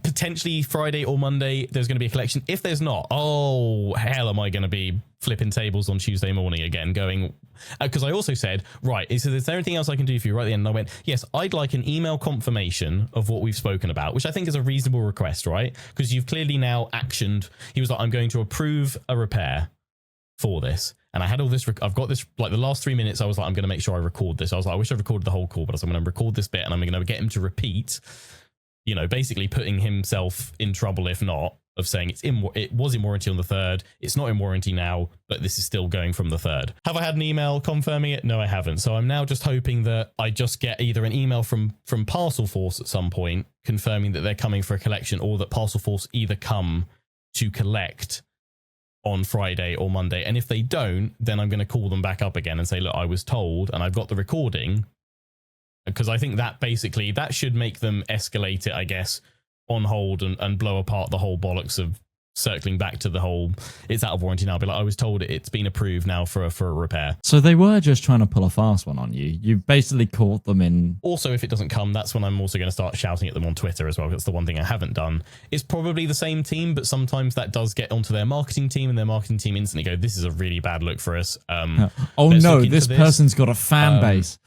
[SPEAKER 5] potentially Friday or Monday, there's going to be a collection. If there's not, oh, hell, am I going to be flipping tables on Tuesday morning again going, because I also said, right, is there anything else I can do for you right at the end? And I went, yes, I'd like an email confirmation of what we've spoken about, which I think is a reasonable request, right? Because you've clearly now actioned. He was like, I'm going to approve a repair for this. And I had all this, I've got this, like the last 3 minutes, I was like, I'm going to make sure I record this. I was like, I wish I recorded the whole call, but I was like, I'm going to record this bit and I'm going to get him to repeat, basically putting himself in trouble if not, of saying it was in warranty on the 3rd, it's not in warranty now, but this is still going from the 3rd. Have I had an email confirming it? No, I haven't. So I'm now just hoping that I just get either an email from Parcel Force at some point confirming that they're coming for a collection, or that Parcel Force either come to collect on Friday or Monday. And if they don't, then I'm going to call them back up again and say, look, I was told, and I've got the recording, because I think that basically that should make them escalate it, I guess, on hold and blow apart the whole bollocks of circling back to the whole it's out of warranty now. Be like, I was told it's been approved now for a repair.
[SPEAKER 4] So they were just trying to pull a fast one on you. You basically caught them in. Also,
[SPEAKER 5] if it doesn't come, that's when I'm also going to start shouting at them on Twitter as well. That's the one thing I haven't done. It's probably the same team, but sometimes that does get onto their marketing team, and their marketing team instantly go, this is a really bad look for us.
[SPEAKER 4] Oh no, this person's got a fan base.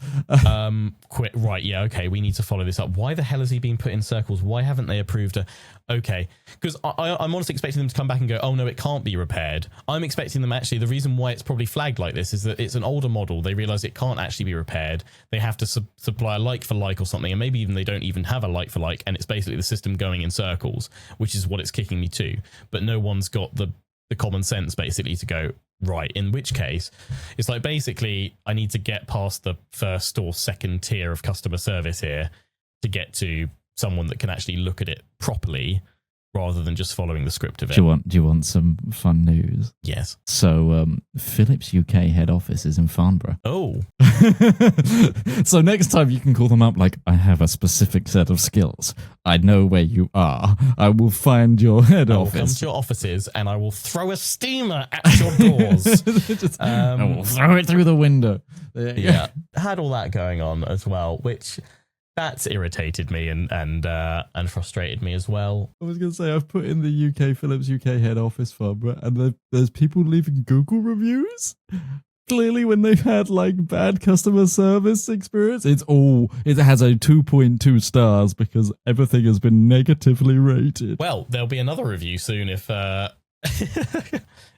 [SPEAKER 5] Quit. Right. Yeah. Okay. We need to follow this up. Why the hell has he been put in circles? Why haven't they approved a... Okay, because I'm honestly expecting them to come back and go, oh no, it can't be repaired. I'm expecting them actually, the reason why it's probably flagged like this is that it's an older model. They realize it can't actually be repaired. They have to supply a like for like or something, and maybe even they don't even have a like for like, and it's basically the system going in circles, which is what it's kicking me to. But no one's got the common sense basically to go, right, in which case it's like, basically I need to get past the first or second tier of customer service here to get to someone that can actually look at it properly rather than just following the script of it.
[SPEAKER 4] Do you want some fun news?
[SPEAKER 5] Yes.
[SPEAKER 4] So Philips UK head office is in Farnborough.
[SPEAKER 5] Oh.
[SPEAKER 4] So next time you can call them up like, I have a specific set of skills. I know where you are. I will find your head office.
[SPEAKER 5] I will come to your offices and I will throw a steamer at your doors.
[SPEAKER 4] I will throw it through the window.
[SPEAKER 5] Yeah. Had all that going on as well, which... That's irritated me and frustrated me as well.
[SPEAKER 4] I was going to say, I've put in the UK Philips UK head office Farnborough, and there's people leaving Google reviews. Clearly, when they've had like bad customer service experience, it has a 2.2 stars because everything has been negatively rated.
[SPEAKER 5] Well, there'll be another review soon if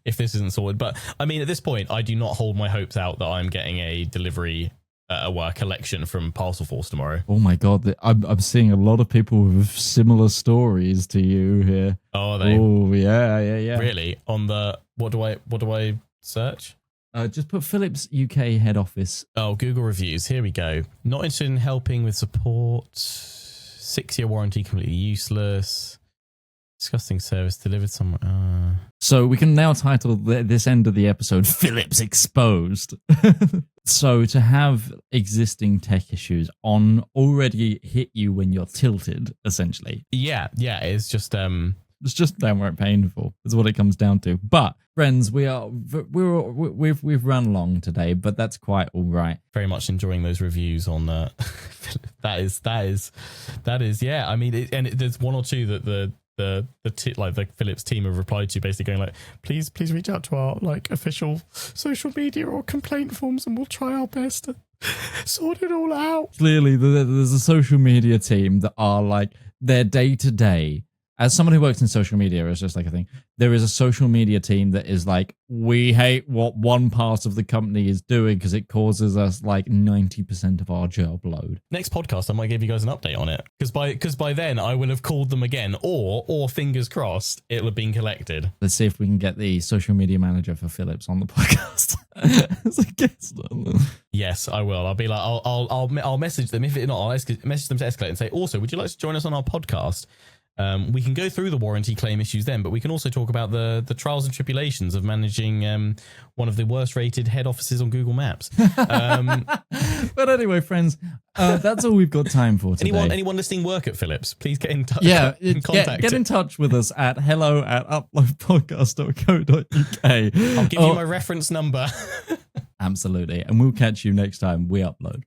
[SPEAKER 5] if this isn't sorted. But I mean, at this point, I do not hold my hopes out that I'm getting a delivery. A collection from Parcel Force tomorrow.
[SPEAKER 4] Oh my god, I'm seeing a lot of people with similar stories to you here.
[SPEAKER 5] Oh, are they?
[SPEAKER 4] Oh yeah.
[SPEAKER 5] Really? On the what do I search?
[SPEAKER 4] Just put Philips UK head office.
[SPEAKER 5] Oh, Google reviews. Here we go. Not interested in helping with support. 6-year warranty completely useless. Disgusting service delivered somewhere.
[SPEAKER 4] So we can now title this end of the episode Philips Exposed. So to have existing tech issues on already hit you when you're tilted, essentially.
[SPEAKER 5] Yeah, it's just
[SPEAKER 4] It's just downright painful. Is what it comes down to. But friends, we've run long today, but that's quite all right.
[SPEAKER 5] very much enjoying those reviews on that is yeah. I mean, there's one or two that the Philips team have replied to, basically going like, please reach out to our like official social media or complaint forms, and we'll try our best to sort it all out.
[SPEAKER 4] Clearly, there's a social media team that are like their day to day. As someone who works in social media, it's just like a thing. There is a social media team that is like, we hate what one part of the company is doing because it causes us like 90% of our job load.
[SPEAKER 5] Next podcast, I might give you guys an update on it, because by then I will have called them again, or fingers crossed, it'll have been collected.
[SPEAKER 4] Let's see if we can get the social media manager for Philips on the podcast as a guest.
[SPEAKER 5] Yes, I will. I'll be like, I'll message them. If not, I'll message them to Escalate and say, also, would you like to join us on our podcast? We can go through the warranty claim issues then, but we can also talk about the trials and tribulations of managing one of the worst rated head offices on Google Maps.
[SPEAKER 4] But anyway, friends, that's all we've got time for today.
[SPEAKER 5] Anyone listening work at Philips, please get in touch.
[SPEAKER 4] Yeah,
[SPEAKER 5] contact
[SPEAKER 4] get in touch with us at hello@uploadpodcast.co.uk.
[SPEAKER 5] I'll give you my reference number.
[SPEAKER 4] Absolutely. And we'll catch you next time we upload.